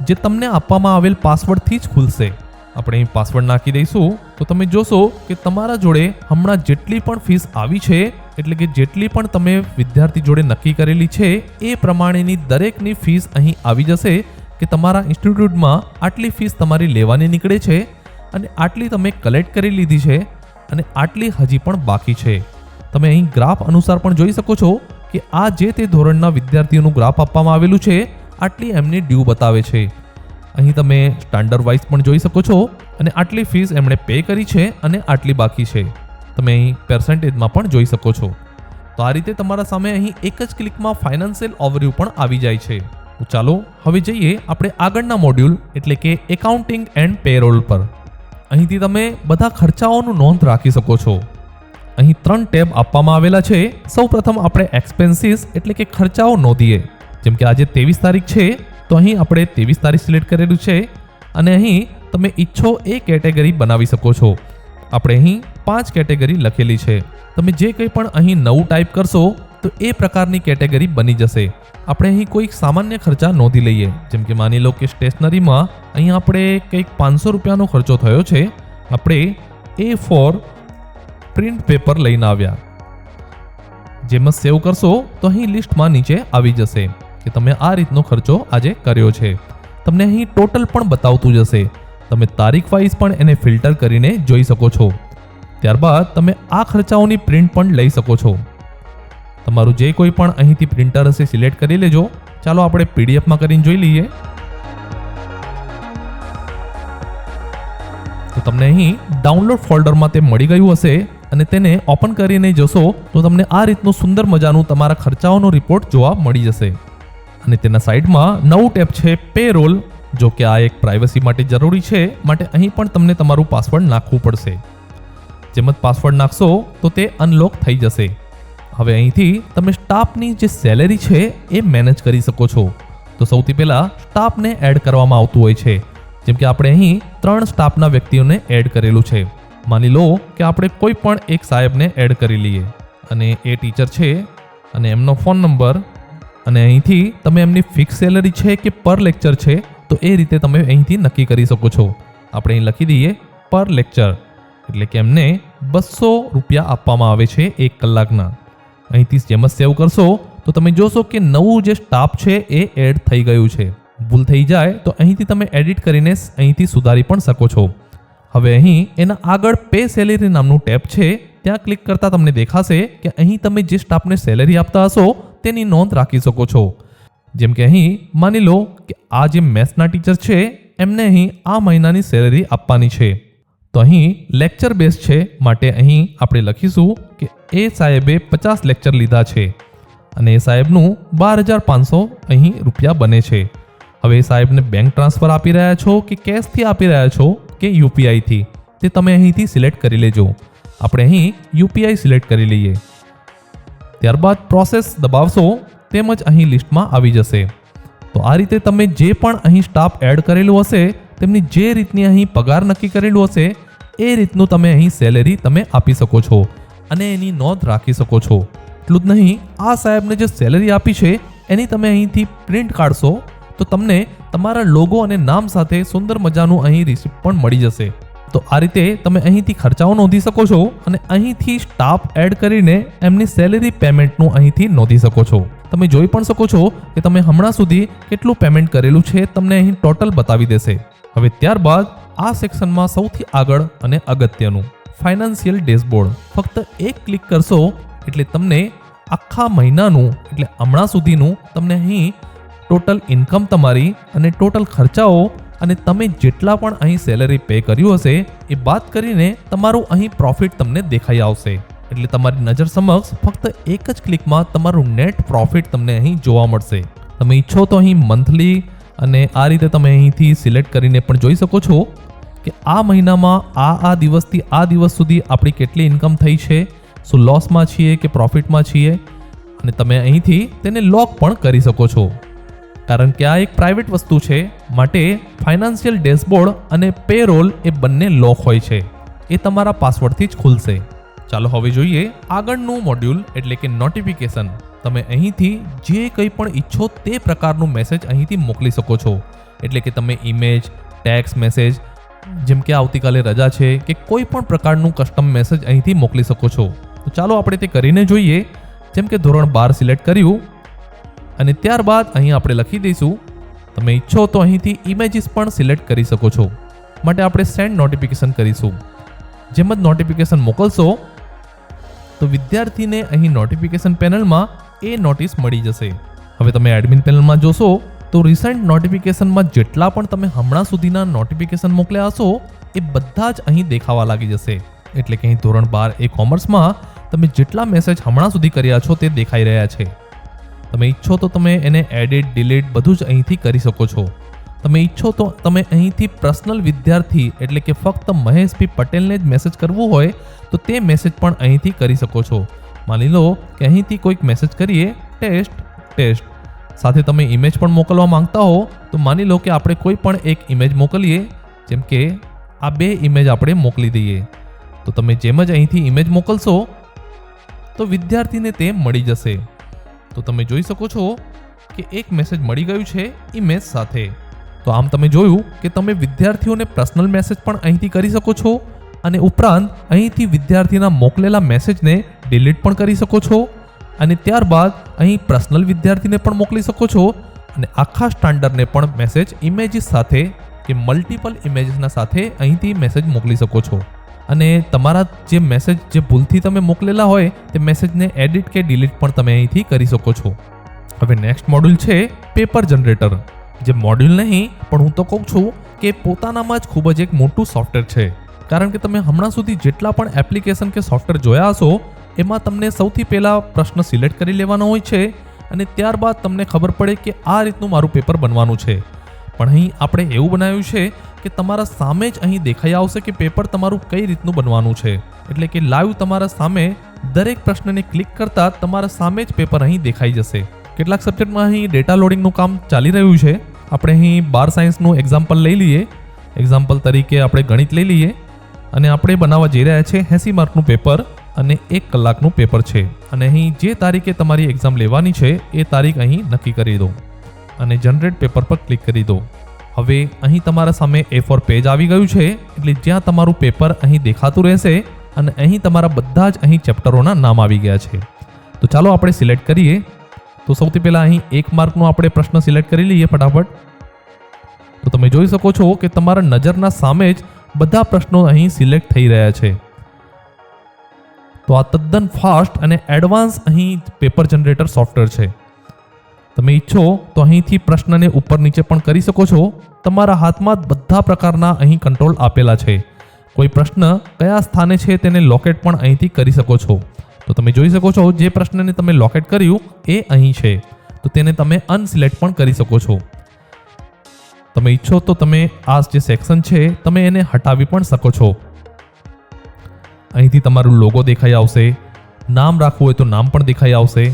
જે તમને આપવામાં આવેલ પાસવર્ડથી જ ખુલશે. આપણે અહીં પાસવર્ડ નાખી દઈશું તો તમે જોશો કે તમારા જોડે હમણાં જેટલી પણ ફીસ આવી છે, એટલે કે જેટલી પણ તમે વિદ્યાર્થી જોડે નક્કી કરેલી છે એ પ્રમાણેની દરેકની ફીસ અહીં આવી જશે કે તમારા ઇન્સ્ટિટ્યૂટમાં આટલી ફીસ તમારી લેવાની નીકળે છે અને આટલી તમે કલેક્ટ કરી લીધી છે અને આટલી હજી પણ બાકી છે. તમે અહીં ગ્રાફ અનુસાર પણ જોઈ શકો છો કે આ જે તે ધોરણના વિદ્યાર્થીઓનું ગ્રાફ આપવામાં આવેલું છે, આટલી એમની ડ્યુ બતાવે છે. અહીં તમે સ્ટાન્ડર્ડ વાઇઝ પણ જોઈ શકો છો અને આટલી ફીસ એમણે પે કરી છે અને આટલી બાકી છે. તમે અહીં પર્સન્ટેજમાં પણ જોઈ શકો છો. તો આ રીતે તમારા સામે અહીં એક જ ક્લિકમાં ફાઇનાન્શિયલ ઓવરવ્યૂ પણ આવી જાય છે. તો ચાલો હવે જઈએ આપણે આગળના મોડ્યુલ એટલે કે એકાઉન્ટિંગ એન્ડ પેરોલ પર. અહીંથી તમે બધા ખર્ચાઓનું નોંધ રાખી શકો છો. અહીં 3 ટેબ આપવામાં આવેલા છે. સૌપ્રથમ આપણે એક્સપેન્સીસ એટલે કે ખર્ચાઓ નોંધીએ. જેમ કે આજે 23 તારીખ છે તો અહીં આપણે 23 તારીખ સિલેક્ટ કરેલું છે અને અહીં તમે ઈચ્છો એ કેટેગરી બનાવી શકો છો. આપણે અહીં 5 કેટેગરી લખેલી છે. તમે જે કંઈ પણ અહીં નવું ટાઈપ કરશો તો એ પ્રકારની કેટેગરી બની જશે. આપણે અહીં કોઈક સામાન્ય ખર્ચા નોંધી લઈએ. જેમ કે માની લો કે સ્ટેશનરીમાં અહીં આપણે કંઈક 500 રૂપિયાનો ખર્ચો થયો છે. આપણે A4 પ્રિન્ટ પેપર લઈને આવ્યા. જેમ સેવ કરશો તો અહીં લિસ્ટમાં નીચે આવી જશે કે તમે આ રીતનો ખર્ચો આજે કર્યો છે. તમને અહીં ટોટલ પણ બતાવતું જશે. તમે તારીખ વાઇઝ પણ એને ફિલ્ટર કરીને જોઈ શકો છો. ત્યારબાદ તમે આ ખર્ચાઓની પ્રિન્ટ પણ લઈ શકો છો. તમારું જે કોઈ પણ અહીંથી પ્રિન્ટર હશે સિલેક્ટ કરી લેજો. ચાલો આપણે પીડીએફમાં કરીને જોઈ લઈએ. તો તમને અહીં ડાઉનલોડ ફોલ્ડરમાં તે મળી ગયું હશે અને તેને ઓપન કરીને જોશો તો તમને આ રીતનું સુંદર મજાનું તમારા ખર્ચાઓનો રિપોર્ટ જોવા મળી જશે. અને તેના સાઈડમાં નવું ટેબ છે પેરોલ. જો કે આ એક પ્રાઇવસી માટે જરૂરી છે, માટે અહીં પણ તમને તમારું પાસવર્ડ નાખવું પડશે. જેમ જ પાસવર્ડ નાખશો તો તે અનલોક થઈ જશે. હવે અહીંથી તમે સ્ટાફની જે સેલેરી છે એ મેનેજ કરી શકો છો. તો સૌથી પહેલાં સ્ટાફને એડ કરવામાં આવતું હોય છે. જેમ કે આપણે અહીં 3 સ્ટાફના વ્યક્તિઓને એડ કરેલું છે. માની લો કે આપણે કોઈ પણ એક સાહેબને એડ કરી લઈએ અને એ ટીચર છે અને એમનો ફોન નંબર, અને અહીંથી તમે એમની ફિક્સ સેલરી છે કે પર લેક્ચર છે તો એ રીતે તમે અહીંથી નક્કી કરી શકો છો. આપણે અહીં લખી દઈએ પર લેક્ચર, એટલે કે એમને 200 રૂપિયા આપવામાં આવે છે 1 કલાકના. અહીંથી જેમ જ સેવ કરશો તો તમે જોશો કે નવું જે સ્ટાફ છે એ એડ થઈ ગયું છે. ભૂલ થઈ જાય તો અહીંથી તમે એડિટ કરીને અહીંથી સુધારી પણ શકો છો. હવે અહીં એના આગળ પે સેલેરી નામનું ટેબ છે, ત્યાં ક્લિક કરતાં તમને દેખાશે કે અહીં તમે જે સ્ટાફને સેલેરી આપતા હશો તેની નોંધ રાખી શકો છો. જેમ કે અહીં માની લો કે આ જે મેથ્સના ટીચર છે એમને અહીં આ મહિનાની સેલેરી આપવાની છે. તો અહીં લેક્ચર બેઝ છે, માટે અહીં આપણે લખીશું કે એ સાહેબે 50 લેક્ચર લીધા છે અને એ સાહેબનું 12,500 અહીં રૂપિયા બને છે. હવે એ સાહેબને બેંક ટ્રાન્સફર આપી રહ્યા છો કે કેશથી આપી રહ્યા છો કે યુપીઆઈથી, તે તમે અહીંથી સિલેક્ટ કરી લેજો. આપણે અહીં યુપીઆઈ સિલેક્ટ કરી લઈએ. ત્યારબાદ પ્રોસેસ દબાવશો તેમજ અહીં લિસ્ટમાં આવી જશે. તો આ રીતે તમે જે પણ અહીં સ્ટાફ એડ કરેલું હશે તેમની જે રીતની અહીં પગાર નક્કી કરેલું હશે એ રીતનું તમે અહીં સેલેરી તમે આપી શકો છો અને એની નોંધ રાખી શકો છો. એટલું જ નહીં, આ સાહેબને જે સેલેરી આપી છે એની તમે અહીંથી પ્રિન્ટ કાઢશો તો તમને તમારા લોગો અને નામ સાથે સુંદર મજાનું અહીં રિસિપ્ટ પણ મળી જશે. તો આ રીતે તમે અહીંથી ખર્ચાઓ નોંધી શકો છો અને અહીંથી સ્ટાફ એડ કરીને એમની સેલેરી પેમેન્ટનું અહીંથી નોંધી શકો છો. તમે જોઈ પણ શકો છો કે તમે હમણાં સુધી કેટલું પેમેન્ટ કરેલું છે તમને અહીં ટોટલ બતાવી દેશે. હવે ત્યારબાદ આ સેક્શનમાં સૌથી આગળ અને અગત્યનું ફાઇનાન્શિયલ ડેશબોર્ડ. ફક્ત એક ક્લિક કરશો એટલે તમને આખા મહિનાનું એટલે હમણાં સુધીનું તમને અહીં ટોટલ ઇન્કમ તમારી અને ટોટલ ખર્ચાઓ અને તમે જેટલા પણ અહીં સેલેરી પે કર્યું હશે એ બાદ કરીને તમારું અહીં પ્રોફિટ તમને દેખાઈ આવશે. એટલે તમારી નજર સમક્ષ ફક્ત એક જ ક્લિકમાં તમારું નેટ પ્રોફિટ તમને અહીં જોવા મળશે. તમે ઈચ્છો તો અહીં મંથલી અને આ રીતે તમે અહીંથી સિલેક્ટ કરીને પણ જોઈ શકો છો કે આ મહિનામાં આ દિવસથી આ દિવસ સુધી આપણી કેટલી ઇન્કમ થઈ છે, શું લોસમાં છીએ કે પ્રોફિટમાં છીએ, અને તમે અહીંથી તેને લોક પણ કરી શકો છો. કારણ કે આ એક પ્રાઇવેટ વસ્તુ છે માટે ફાઇનાન્શિયલ ડેશબોર્ડ અને પેરોલ એ બંને લોક હોય છે. એ તમારા પાસવર્ડથી જ ખુલશે. ચાલો હવે જોઈએ આગળનું મોડ્યુલ એટલે કે નોટિફિકેશન. તમે અહીંથી જે કંઈ પણ ઈચ્છો તે પ્રકારનું મેસેજ અહીંથી મોકલી શકો છો. એટલે કે તમે ઇમેજ, ટેક્સ્ટ મેસેજ, જેમ કે આવતીકાલે રજા છે કે કોઈ પણ પ્રકારનું કસ્ટમ મેસેજ અહીંથી મોકલી શકો છો. તો ચાલો આપણે તે કરીને જોઈએ. જેમ કે ધોરણ 12 સિલેક્ટ કર્યું અને ત્યારબાદ અહીં આપણે લખી દઈશું. તમે ઈચ્છો તો અહીંથી ઇમેજીસ પણ સિલેક્ટ કરી શકો છો. માટે આપણે સેન્ડ નોટિફિકેશન કરીશું. જેમ જ નોટિફિકેશન મોકલશો તો વિદ્યાર્થીને અહીં નોટિફિકેશન પેનલમાં એ નોટિસ મળી જશે. હવે તમે એડમિન પેનલમાં જોશો તો રિસન્ટ નોટિફિકેશનમાં જેટલા પણ તમે હમણાં સુધીના નોટિફિકેશન મોકલ્યા હશો એ બધા જ અહીં દેખાવા લાગી જશે. એટલે કે અહીં ધોરણ 12 એ કોમર્સમાં તમે જેટલા મેસેજ હમણાં સુધી કર્યા છો તે દેખાઈ રહ્યા છે. તમે ઈચ્છો તો તમે એને એડિટ, ડિલીટ બધું જ અહીંથી કરી શકો છો. તમે ઈચ્છો તો તમે અહીંથી પર્સનલ વિદ્યાર્થી એટલે કે ફક્ત મહેશ પી પટેલને જ મેસેજ કરવું હોય તો તે મેસેજ પણ અહીંથી કરી શકો છો. માની લો કે અહીંથી કોઈક મેસેજ કરીએ ટેસ્ટ સાથે તમે ઇમેજ પણ મોકલવા માંગતા હો તો માની લો કે આપણે કોઈ પણ એક ઇમેજ મોકલીએ. જેમ કે આ 2 ઇમેજ આપણે મોકલી દઈએ. તો તમે જેમ જ અહીંથી ઇમેજ મોકલશો તો વિદ્યાર્થીને તે મળી જશે. તો તમે જોઈ શકો છો કે એક મેસેજ મળી ગયું છે ઇમેજ સાથે. તો આમ તમે જોયું કે તમે વિદ્યાર્થીઓને પર્સનલ મેસેજ પણ અહીંથી કરી શકો છો અને ઉપરાંત અહીંથી વિદ્યાર્થીના મોકલેલા મેસેજને ડિલીટ પણ કરી શકો છો અને ત્યારબાદ અહીં પર્સનલ વિદ્યાર્થીને પણ મોકલી શકો છો અને આખા સ્ટાન્ડર્ડને પણ મેસેજ ઇમેજીસ સાથે કે મલ્ટિપલ ઇમેજીસના સાથે અહીંથી મેસેજ મોકલી શકો છો. અને તમારા જે મેસેજ જે ભૂલથી તમે મોકલેલા હોય તે મેસેજને એડિટ કે ડિલીટ પણ તમે અહીંથી કરી શકો છો. હવે નેક્સ્ટ મોડ્યુલ છે પેપર જનરેટર. જે મોડ્યુલ નહીં પણ હું તો કહું છું કે પોતાનામાં જ ખૂબ જ એક મોટું સોફ્ટવેર છે. કારણ કે તમે હમણાં સુધી જેટલા પણ એપ્લિકેશન કે સોફ્ટવેર જોયા હશો એમાં તમને સૌથી પહેલાં પ્રશ્ન સિલેક્ટ કરી લેવાનો હોય છે અને ત્યારબાદ તમને ખબર પડે કે આ રીતનું મારું પેપર બનવાનું છે. પણ અહીં આપણે એવું બનાવ્યું છે કે તમારા સામે જ અહીં દેખાઈ આવશે કે પેપર તમારું કઈ રીતનું બનવાનું છે. એટલે કે લાઈવ તમારા સામે દરેક પ્રશ્નને ક્લિક કરતાં તમારા સામે જ પેપર અહીં દેખાઈ જશે. કેટલાક સબ્જેક્ટમાં અહીં ડેટા લોડિંગનું કામ ચાલી રહ્યું છે. આપણે અહીં 12 સાયન્સનું એક્ઝામ્પલ લઈ લઈએ. એક્ઝામ્પલ તરીકે આપણે ગણિત લઈ લઈએ અને આપણે બનાવવા જઈ રહ્યા છે 80 માર્કનું પેપર અને 1 કલાકનું પેપર છે. અને અહીં જે તારીખે તમારી એક્ઝામ લેવાની છે એ તારીખ અહીં નક્કી કરી દો અને જનરેટ પેપર પર ક્લિક કરી દો. હવે અહીં તમારા સામે A4 પેજ આવી ગયું છે. એટલે જ્યાં તમારું પેપર અહીં દેખાતું રહેશે અને અહીં તમારા બધા જ અહીં ચેપ્ટરોના નામ આવી ગયા છે. તો ચાલો આપણે સિલેક્ટ કરીએ. તો સૌથી પહેલાં અહીં 1 માર્કનો આપણે પ્રશ્ન સિલેક્ટ કરી લઈએ ફટાફટ. તો તમે જોઈ શકો છો કે તમારા નજરના સામે જ બધા પ્રશ્નો અહીં સિલેક્ટ થઈ રહ્યા છે. તો આ તદ્દન ફાસ્ટ અને એડવાન્સ અહીં પેપર જનરેટર સોફ્ટવેર છે. તમે ઈચ્છો તો અહીંથી પ્રશ્નને ઉપર નીચે પણ કરી શકો છો. તમારા હાથમાં જ બધા પ્રકારના અહીં કંટ્રોલ આપેલા છે. કોઈ પ્રશ્ન કયા સ્થાને છે તેને લોકેટ પણ અહીંથી કરી શકો છો. તો તમે જોઈ શકો છો જે પ્રશ્નને તમે લોકેટ કર્યું એ અહીં છે. તો તેને તમે અનસિલેક્ટ પણ કરી શકો છો. તમે ઈચ્છો તો તમે આ જે સેક્શન છે તમે એને હટાવી પણ શકો છો. અહીંથી તમારું લોગો દેખાઈ આવશે. નામ રાખવું હોય તો નામ પણ દેખાઈ આવશે.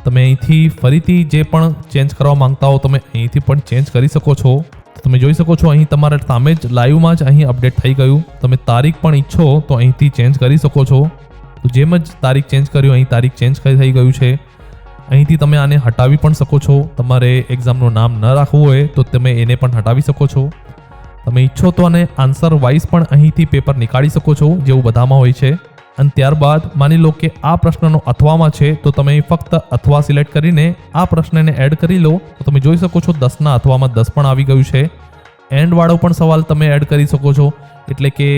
તમે અહીંથી ફરીથી જે પણ ચેન્જ કરવા માંગતા હો તમે અહીંથી પણ ચેન્જ કરી શકો છો. તમે જોઈ શકો છો અહીં તમારા સામે જ લાઈવમાં જ અહીં અપડેટ થઈ ગયું. તમે તારીખ પણ ઈચ્છો તો અહીંથી ચેન્જ કરી શકો છો. તો જેમ જ તારીખ ચેન્જ કર્યું અહીં તારીખ ચેન્જ થઈ ગયું છે. અહીંથી તમે આને હટાવી પણ શકો છો. તમારે એક્ઝામનું નામ ન રાખવું હોય તો તમે એને પણ હટાવી શકો છો. તમે ઈચ્છો તો અને આન્સર વાઇઝ પણ અહીંથી પેપર નીકાળી શકો છો, જેવું બધામાં હોય છે. અને ત્યારબાદ માની લો કે આ પ્રશ્નનો અથવામાં છે, તો તમે ફક્ત અથવા સિલેક્ટ કરીને આ પ્રશ્નને એડ કરી લો, તો તમે જોઈ શકો છો 10ના અથવામાં 10 પણ આવી ગયું છે. એન્ડ વાળો પણ સવાલ તમે એડ કરી શકો છો, એટલે કે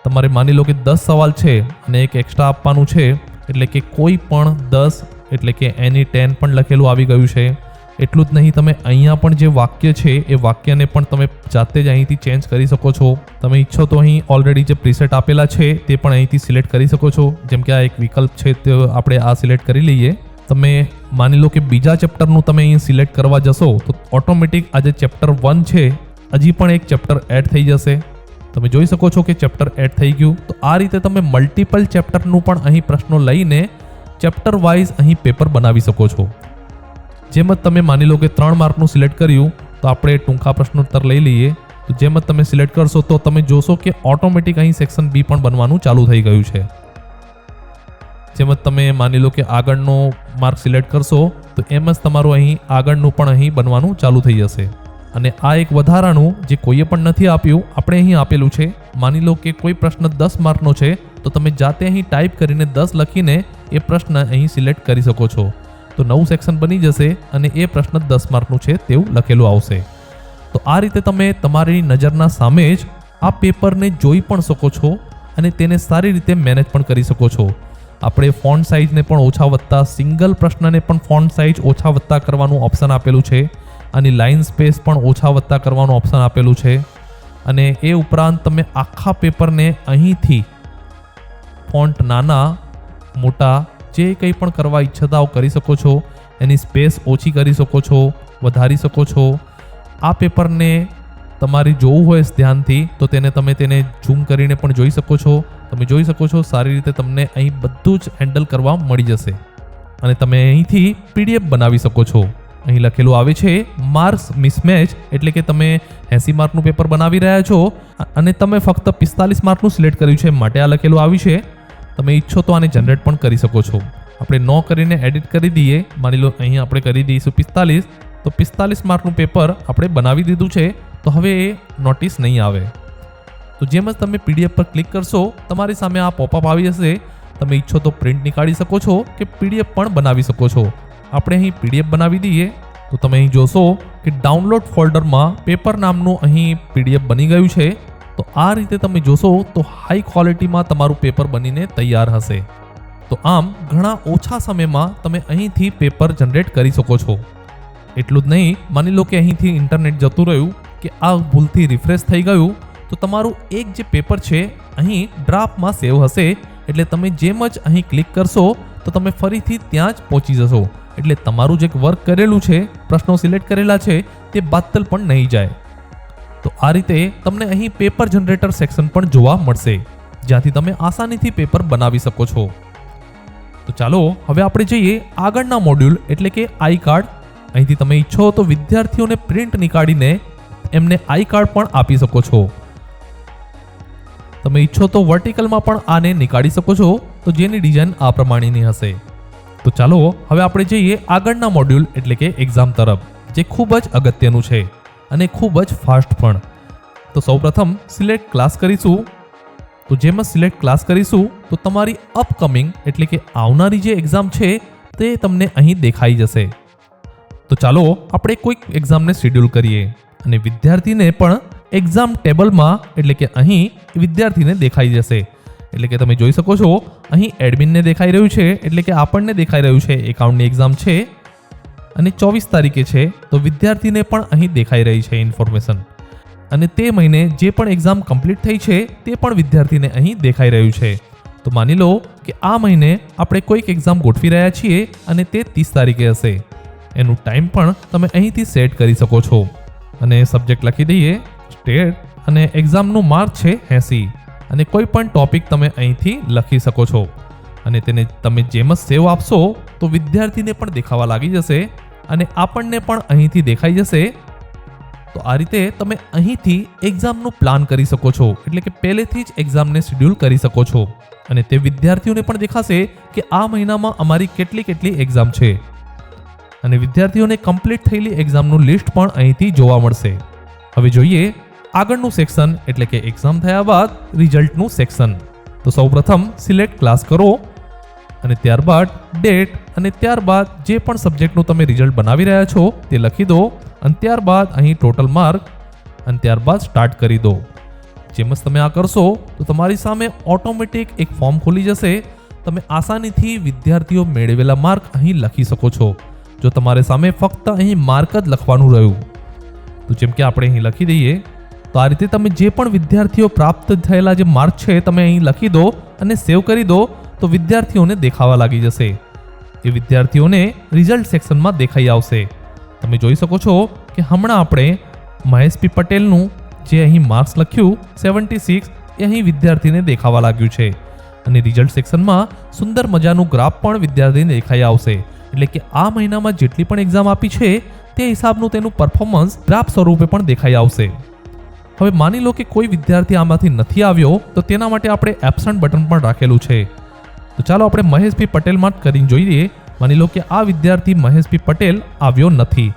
તમારે માની લો કે 10 સવાલ છે અને એક એક્સ્ટ્રા આપવાનું છે, એટલે કે કોઈ પણ 10 એટલે કે એની 10 પણ લખેલું આવી ગયું છે. એટલું જ નહીં, તમે અહીંયા પણ જે વાક્ય છે એ વાક્યને પણ તમે જાતે જ અહીંથી ચેન્જ કરી શકો છો. તમે ઈચ્છો તો અહીં ઓલરેડી જે પ્રીસેટ આપેલા છે તે પણ અહીંથી સિલેક્ટ કરી શકો છો. જેમ કે આ એક વિકલ્પ છે, તે આપણે આ સિલેક્ટ કરી લઈએ. તમે માની લો કે બીજા ચેપ્ટરનું તમે અહીં સિલેક્ટ કરવા જશો તો ઓટોમેટિક આ જે ચેપ્ટર 1 છે હજી પણ એક ચેપ્ટર એડ થઈ જશે. તમે જોઈ શકો છો કે ચેપ્ટર એડ થઈ ગયું. તો આ રીતે તમે મલ્ટિપલ ચેપ્ટરનું પણ અહીં પ્રશ્નો લઈને ચેપ્ટર વાઇઝ અહીં પેપર બનાવી શકો છો. જેમ જ તમે માની લો કે 3 માર્કનું સિલેક્ટ કર્યું, તો આપણે ટૂંકા પ્રશ્નોત્તર લઈ લઈએ. તો જેમ જ તમે સિલેક્ટ કરશો તો તમે જોશો કે ઓટોમેટિક અહીં સેક્શન બી પણ બનવાનું ચાલુ થઈ ગયું છે. જેમ જ તમે માની લો કે આગળનો માર્ક સિલેક્ટ કરશો તો એમ જ તમારું અહીં આગળનું પણ અહીં બનવાનું ચાલુ થઈ જશે. અને આ એક વધારાનું જે કોઈએ પણ નથી આપ્યું, આપણે અહીં આપેલું છે. માની લો કે કોઈ પ્રશ્ન 10 માર્કનો છે, તો તમે જાતે અહીં ટાઈપ કરીને 10 લખીને એ પ્રશ્ન અહીં સિલેક્ટ કરી શકો છો. તો નવું સેક્શન બની જશે અને એ પ્રશ્ન 10 માર્કનું છે તેવું લખેલું આવશે. તો આ રીતે તમે તમારી નજરના સામે જ આ પેપરને જોઈ પણ શકો છો અને તેને સારી રીતે મેનેજ પણ કરી શકો છો. આપણે ફોન્ટ સાઇઝને પણ ઓછા વત્તા, સિંગલ પ્રશ્નને પણ ફોન્ટ સાઇઝ ઓછા વત્તા કરવાનું ઓપ્શન આપેલું છે. અને લાઇન સ્પેસ પણ ઓછા વત્તા કરવાનું ઓપ્શન આપેલું છે. અને એ ઉપરાંત તમે આખા પેપરને અહીંથી ફોન્ટ નાના મોટા જે કંઈ પણ કરવા ઈચ્છતા હો કરી શકો છો. એની સ્પેસ ઓછી કરી શકો છો, વધારી શકો છો. આ પેપરને તમારે જોવું હોય ધ્યાનથી તો તમે તેને ઝૂમ કરીને પણ જોઈ શકો છો. તમે જોઈ શકો છો સારી રીતે તમને અહીં બધું જ હેન્ડલ કરવા મળી જશે. અને તમે અહીંથી PDF બનાવી શકો છો. અહીં લખેલું આવે છે માર્ક્સ મિસમેચ, એટલે કે તમે 80 માર્કનું પેપર બનાવી રહ્યા છો અને તમે ફક્ત 45 માર્કનું સિલેક્ટ કર્યું છે, માટે આ લખેલું આવ્યું છે. તમે ઈચ્છો તો આને જનરેટ પણ કરી શકો છો. આપણે નો કરીને એડિટ કરી દઈએ. માની લો અહીં આપણે કરી દઈશું 45, તો 45 માર્કનું પેપર આપણે બનાવી દીધું છે. તો હવે એ નોટિસ નહીં આવે. તો જેમ જ તમે PDF પર ક્લિક કરશો, તમારી સામે આ પોપઅપ આવી જશે. તમે ઈચ્છો તો પ્રિન્ટ નીકાળી શકો છો કે PDF પણ બનાવી શકો છો. આપણે અહીં PDF બનાવી દઈએ. તો તમે અહીં જોશો કે ડાઉનલોડ ફોલ્ડરમાં પેપર નામનું અહીં PDF બની ગયું છે. તો આ રીતે તમે જોશો તો હાઈ ક્વોલિટીમાં તમારું પેપર બનીને તૈયાર હશે. તો આમ ઘણા ઓછા સમયમાં તમે અહીંથી પેપર જનરેટ કરી શકો છો. એટલું જ નહીં, માની લો કે અહીંથી ઇન્ટરનેટ જતું રહ્યું કે આ ભૂલથી રિફ્રેશ થઈ ગયું, તો તમારું એક જે પેપર છે અહીં ડ્રાફ્ટમાં સેવ હશે. એટલે તમે જેમ જ અહીં ક્લિક કરશો તો તમે ફરીથી ત્યાં જ પહોંચી જશો. એટલે તમારું જે વર્ક કરેલું છે, પ્રશ્નો સિલેક્ટ કરેલા છે, તે બાતલ પણ નહીં જાય. તો આ રીતે તમને અહીં પેપર જનરેટર સેક્શન પણ જોવા મળશે, જ્યાંથી તમે આસાનીથી પેપર બનાવી શકો છો. તો ચાલો હવે આપણે જઈએ આગળના મોડ્યુલ એટલે કે આઈ કાર્ડ. અહીંથી તમે ઈચ્છો તો વિદ્યાર્થીઓને પ્રિન્ટ નીકાળીને એમને આઈ કાર્ડ પણ આપી શકો છો. તમે ઈચ્છો તો વર્ટિકલમાં પણ આને નીકાળી શકો છો, તો જેની ડિઝાઇન આ પ્રમાણેની હશે. તો ચાલો હવે આપણે જઈએ આગળના મોડ્યુલ એટલે કે એક્ઝામ તરફ, જે ખૂબ જ અગત્યનું છે અને ખૂબ જ ફાસ્ટ પણ. તો સૌપ્રથમ સિલેક્ટ ક્લાસ કરીશું. તો જેમ જ સિલેક્ટ ક્લાસ કરીશું તો તમારી અપકમિંગ એટલે કે આવનારી જે એક્ઝામ છે તે તમને અહીં દેખાઈ જશે. તો ચાલો આપણે કોઈક એક્ઝામને શેડ્યુલ કરીએ અને વિદ્યાર્થીને પણ એક્ઝામ ટેબલમાં એટલે કે અહીં વિદ્યાર્થીને દેખાઈ જશે. એટલે કે તમે જોઈ શકો છો અહીં એડમિનને દેખાઈ રહ્યું છે, એટલે કે આપણને દેખાઈ રહ્યું છે એકાઉન્ટની એક્ઝામ છે અને 24 તારીખે છે. તો વિદ્યાર્થીને પણ અહીં દેખાઈ રહી છે ઇન્ફોર્મેશન. અને તે મહિને જે પણ એક્ઝામ કમ્પ્લીટ થઈ છે તે પણ વિદ્યાર્થીને અહીં દેખાઈ રહ્યું છે. તો માની લો કે આ મહિને આપણે કોઈક એક્ઝામ ગોઠવી રહ્યા છીએ અને તે 30 તારીખે હશે. એનું ટાઈમ પણ તમે અહીંથી સેટ કરી શકો છો. અને સબ્જેક્ટ લખી દઈએ સ્ટેટ અને એક્ઝામનું માર્ક છે 80 અને કોઈ પણ ટોપિક તમે અહીંથી લખી શકો છો. અને તેને તમે જેમ જ સેવ આપશો તો વિદ્યાર્થીને પણ દેખાવા લાગી જશે અને આપણને પણ અહીંથી દેખાઈ જશે. તો આ રીતે તમે અહીંથી એક્ઝામનું પ્લાન કરી શકો છો, એટલે કે પહેલેથી જ એક્ઝામને શેડ્યુલ કરી શકો છો. અને તે વિદ્યાર્થીઓને પણ દેખાશે કે આ મહિનામાં અમારી કેટલી એક્ઝામ છે. અને વિદ્યાર્થીઓને કમ્પ્લીટ થયેલી એક્ઝામનું લિસ્ટ પણ અહીંથી જોવા મળશે. હવે જોઈએ આગળનું સેક્શન એટલે કે એક્ઝામ થયા બાદ રિઝલ્ટનું સેક્શન. તો સૌપ્રથમ સિલેક્ટ ક્લાસ કરો અને ત્યારબાદ ડેટ અને ત્યારબાદ જે પણ સબ્જેક્ટનું તમે રિઝલ્ટ બનાવી રહ્યા છો તે લખી દો અને ત્યારબાદ અહીં ટોટલ માર્ક અને ત્યારબાદ સ્ટાર્ટ કરી દો. જેમ જ તમે આ કરશો તો તમારી સામે ઓટોમેટિક એક ફોર્મ ખુલી જશે. તમે આસાનીથી વિદ્યાર્થીઓ મેળવેલા માર્ક અહીં લખી શકો છો. જો તમારે સામે ફક્ત અહીં માર્ક જ લખવાનું રહ્યું તો જેમ કે આપણે અહીં લખી દઈએ તો આ રીતે તમે જે પણ વિદ્યાર્થીઓ પ્રાપ્ત થયેલા જે માર્ક છે તમે અહીં લખી દો અને સેવ કરી દો તો વિદ્યાર્થીઓને દેખાવા લાગી જશે. એ વિદ્યાર્થીઓને રિઝલ્ટ સેક્શનમાં દેખાઈ આવશે. તમે જોઈ શકો છો કે હમણાં આપણે મહેશ પી પટેલનું જે અહીં માર્ક્સ લખ્યું 76 એ અહીં વિદ્યાર્થીને દેખાવા લાગ્યું છે અને રિઝલ્ટ સેક્શનમાં સુંદર મજાનું ગ્રાફ પણ વિદ્યાર્થીને દેખાઈ આવશે. એટલે કે આ મહિનામાં જેટલી પણ એક્ઝામ આપી છે તે હિસાબનું તેનું પરફોર્મન્સ ગ્રાફ સ્વરૂપે પણ દેખાઈ આવશે. હવે માની લો કે કોઈ વિદ્યાર્થી આમાંથી નથી આવ્યો તો તેના માટે આપણે એબસન્ટ બટન પણ રાખેલું છે. તો ચાલો આપણે મહેશ પી પટેલમાં કરીને જોઈએ. માની લો કે આ વિદ્યાર્થી મહેશ પી પટેલ આવ્યો નથી.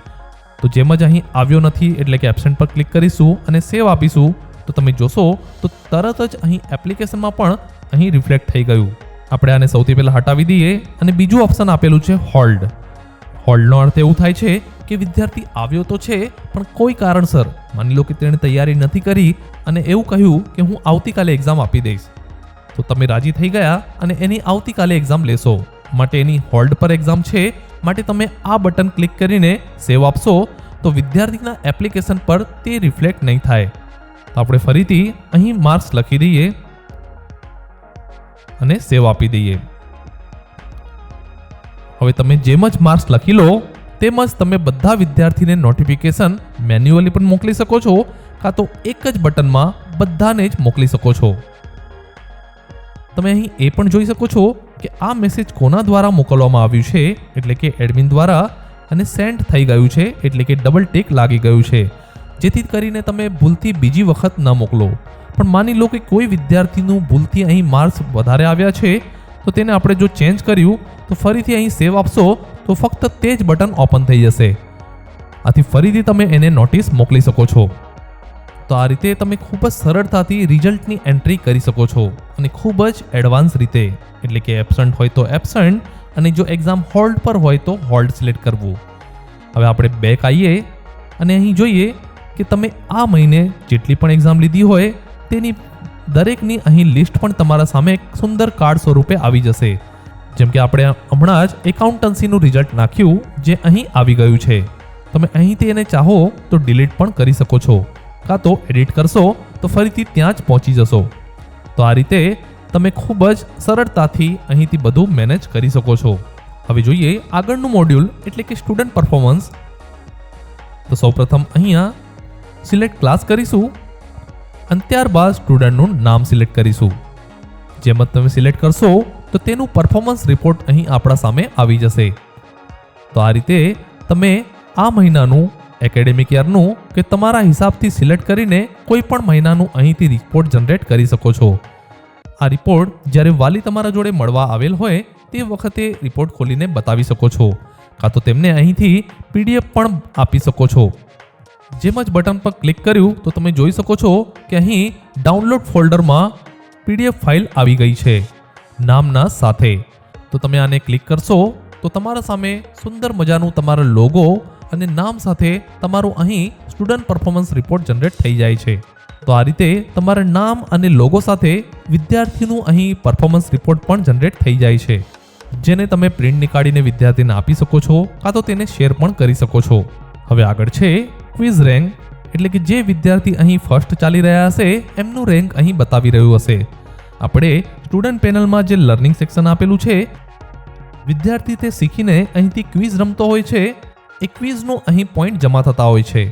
તો જેમ જ અહીં આવ્યો નથી એટલે કે એબસન્ટ પર ક્લિક કરીશું અને સેવ આપીશું તો તમે જોશો તો તરત જ અહીં એપ્લિકેશનમાં પણ અહીં રિફ્લેક્ટ થઈ ગયું. આપણે આને સૌથી પહેલાં હટાવી દઈએ અને બીજું ઓપ્શન આપેલું છે હોલ્ડ. હોલ્ડનો અર્થ એવું થાય છે કે વિદ્યાર્થી આવ્યો તો છે પણ કોઈ કારણસર માની લો કે તેણે તૈયારી નથી કરી અને એવું કહ્યું કે હું આવતીકાલે એક્ઝામ આપી દઈશ. તો તમે રાજી થઈ ગયા અને એની આવતીકાલે એક્ઝામ લેશો માટે એની હોલ્ડ પર એક્ઝામ છે માટે તમે આ બટન ક્લિક કરીને સેવ આપશો તો વિદ્યાર્થીના એપ્લિકેશન પર તે રિફ્લેક્ટ નહીં થાય. તો આપણે ફરીથી અહીં માર્ક્સ લખી દઈએ અને સેવ આપી દઈએ. હવે તમે જેમ જ માર્ક્સ લખી લો તેમ જ તમે બધા વિદ્યાર્થીને નોટિફિકેશન મેન્યુઅલી પણ મોકલી શકો છો કાં તો એક જ બટનમાં બધાને જ મોકલી શકો છો. તમે અહીં એ પણ જોઈ શકો છો કે આ મેસેજ કોના દ્વારા મોકલવામાં આવ્યું છે એટલે કે એડમિન દ્વારા અને સેન્ડ થઈ ગયું છે એટલે કે ડબલ ટિક લાગી ગયું છે જેથી કરીને તમે ભૂલથી બીજી વખત ન મોકલો. પણ માની લો કે કોઈ વિદ્યાર્થીનું ભૂલથી અહીં માર્ક્સ વધારે આવ્યા છે તો તેને આપણે જો ચેન્જ કર્યું તો ફરીથી અહીં સેવ આપશો તો ફક્ત તે જ બટન ઓપન થઈ જશે. આથી ફરીથી તમે એને નોટિસ મોકલી શકો છો. તો આ રીતે તમે ખૂબ જ સરળતાથી રિઝલ્ટની એન્ટ્રી કરી શકો છો અને ખૂબ જ એડવાન્સ રીતે એટલે કે એબસન્ટ હોય તો એબસન્ટ અને જો એક્ઝામ હોલ્ડ પર હોય તો હોલ્ડ સિલેક્ટ કરવું. હવે આપણે બેક આવીએ અને અહીં જોઈએ કે તમે આ મહિને જેટલી પણ એક્ઝામ લીધી હોય તેની દરેકની અહીં લિસ્ટ પણ તમારા સામે એક સુંદર કાર્ડ સ્વરૂપે આવી જશે. જેમ કે આપણે હમણાં જ એકાઉન્ટન્સીનું રિઝલ્ટ નાખ્યું જે અહીં આવી ગયું છે. તમે અહીંથી એને ચાહો તો ડિલીટ પણ કરી શકો છો કાં તો એડિટ કરશો તો ફરીથી ત્યાં જ પહોંચી જશો. તો આ રીતે તમે ખૂબ જ સરળતાથી અહીંથી બધું મેનેજ કરી શકો છો. હવે જોઈએ આગળનું મોડ્યુલ એટલે કે સ્ટુડન્ટ પરફોર્મન્સ. તો સૌપ્રથમ અહીંયા સિલેક્ટ ક્લાસ કરીશું અને ત્યારબાદ સ્ટુડન્ટનું નામ સિલેક્ટ કરીશું. જેમ જ તમે સિલેક્ટ કરશો તો તેનું પરફોર્મન્સ રિપોર્ટ અહીં આપણા સામે આવી જશે. તો આ રીતે તમે આ મહિનાનું એકેડેમિક યરનું કે તમારા હિસાબથી સિલેક્ટ કરીને કોઈ પણ મહિનાનું અહીંથી રિપોર્ટ જનરેટ કરી શકો છો. આ રિપોર્ટ જ્યારે વાલી તમારા જોડે મળવા આવેલ હોય તે વખતે રિપોર્ટ ખોલીને બતાવી શકો છો કાં તો તેમને અહીંથી PDF પણ આપી શકો છો. જેમ જ બટન પર ક્લિક કર્યું તો તમે જોઈ શકો છો કે અહીં ડાઉનલોડ ફોલ્ડરમાં PDF ફાઇલ આવી ગઈ છે નામના સાથે. તો તમે આને ક્લિક કરશો તો તમારા સામે સુંદર મજાનું તમારા લોગો અને નામ સાથે તમારું અહીં સ્ટુડન્ટ પરફોર્મન્સ રિપોર્ટ જનરેટ થઈ જાય છે. તો આ રીતે તમારા નામ અને લોગો સાથે વિદ્યાર્થીનું અહીં પરફોર્મન્સ રિપોર્ટ પણ જનરેટ થઈ જાય છે જેને તમે પ્રિન્ટ નીકાળીને વિદ્યાર્થીને આપી શકો છો કાં તો તેને શેર પણ કરી શકો છો. હવે આગળ છે ક્વિઝ રેન્ક એટલે કે જે વિદ્યાર્થી અહીં ફર્સ્ટ ચાલી રહ્યા હશે એમનું રેન્ક અહીં બતાવી રહ્યું હશે. આપણે સ્ટુડન્ટ પેનલમાં જે લર્નિંગ સેક્શન આપેલું છે વિદ્યાર્થી તે શીખીને અહીંથી ક્વિઝ રમતો હોય છે એ ક્વિઝનું અહીં પોઈન્ટ જમા થતા હોય છે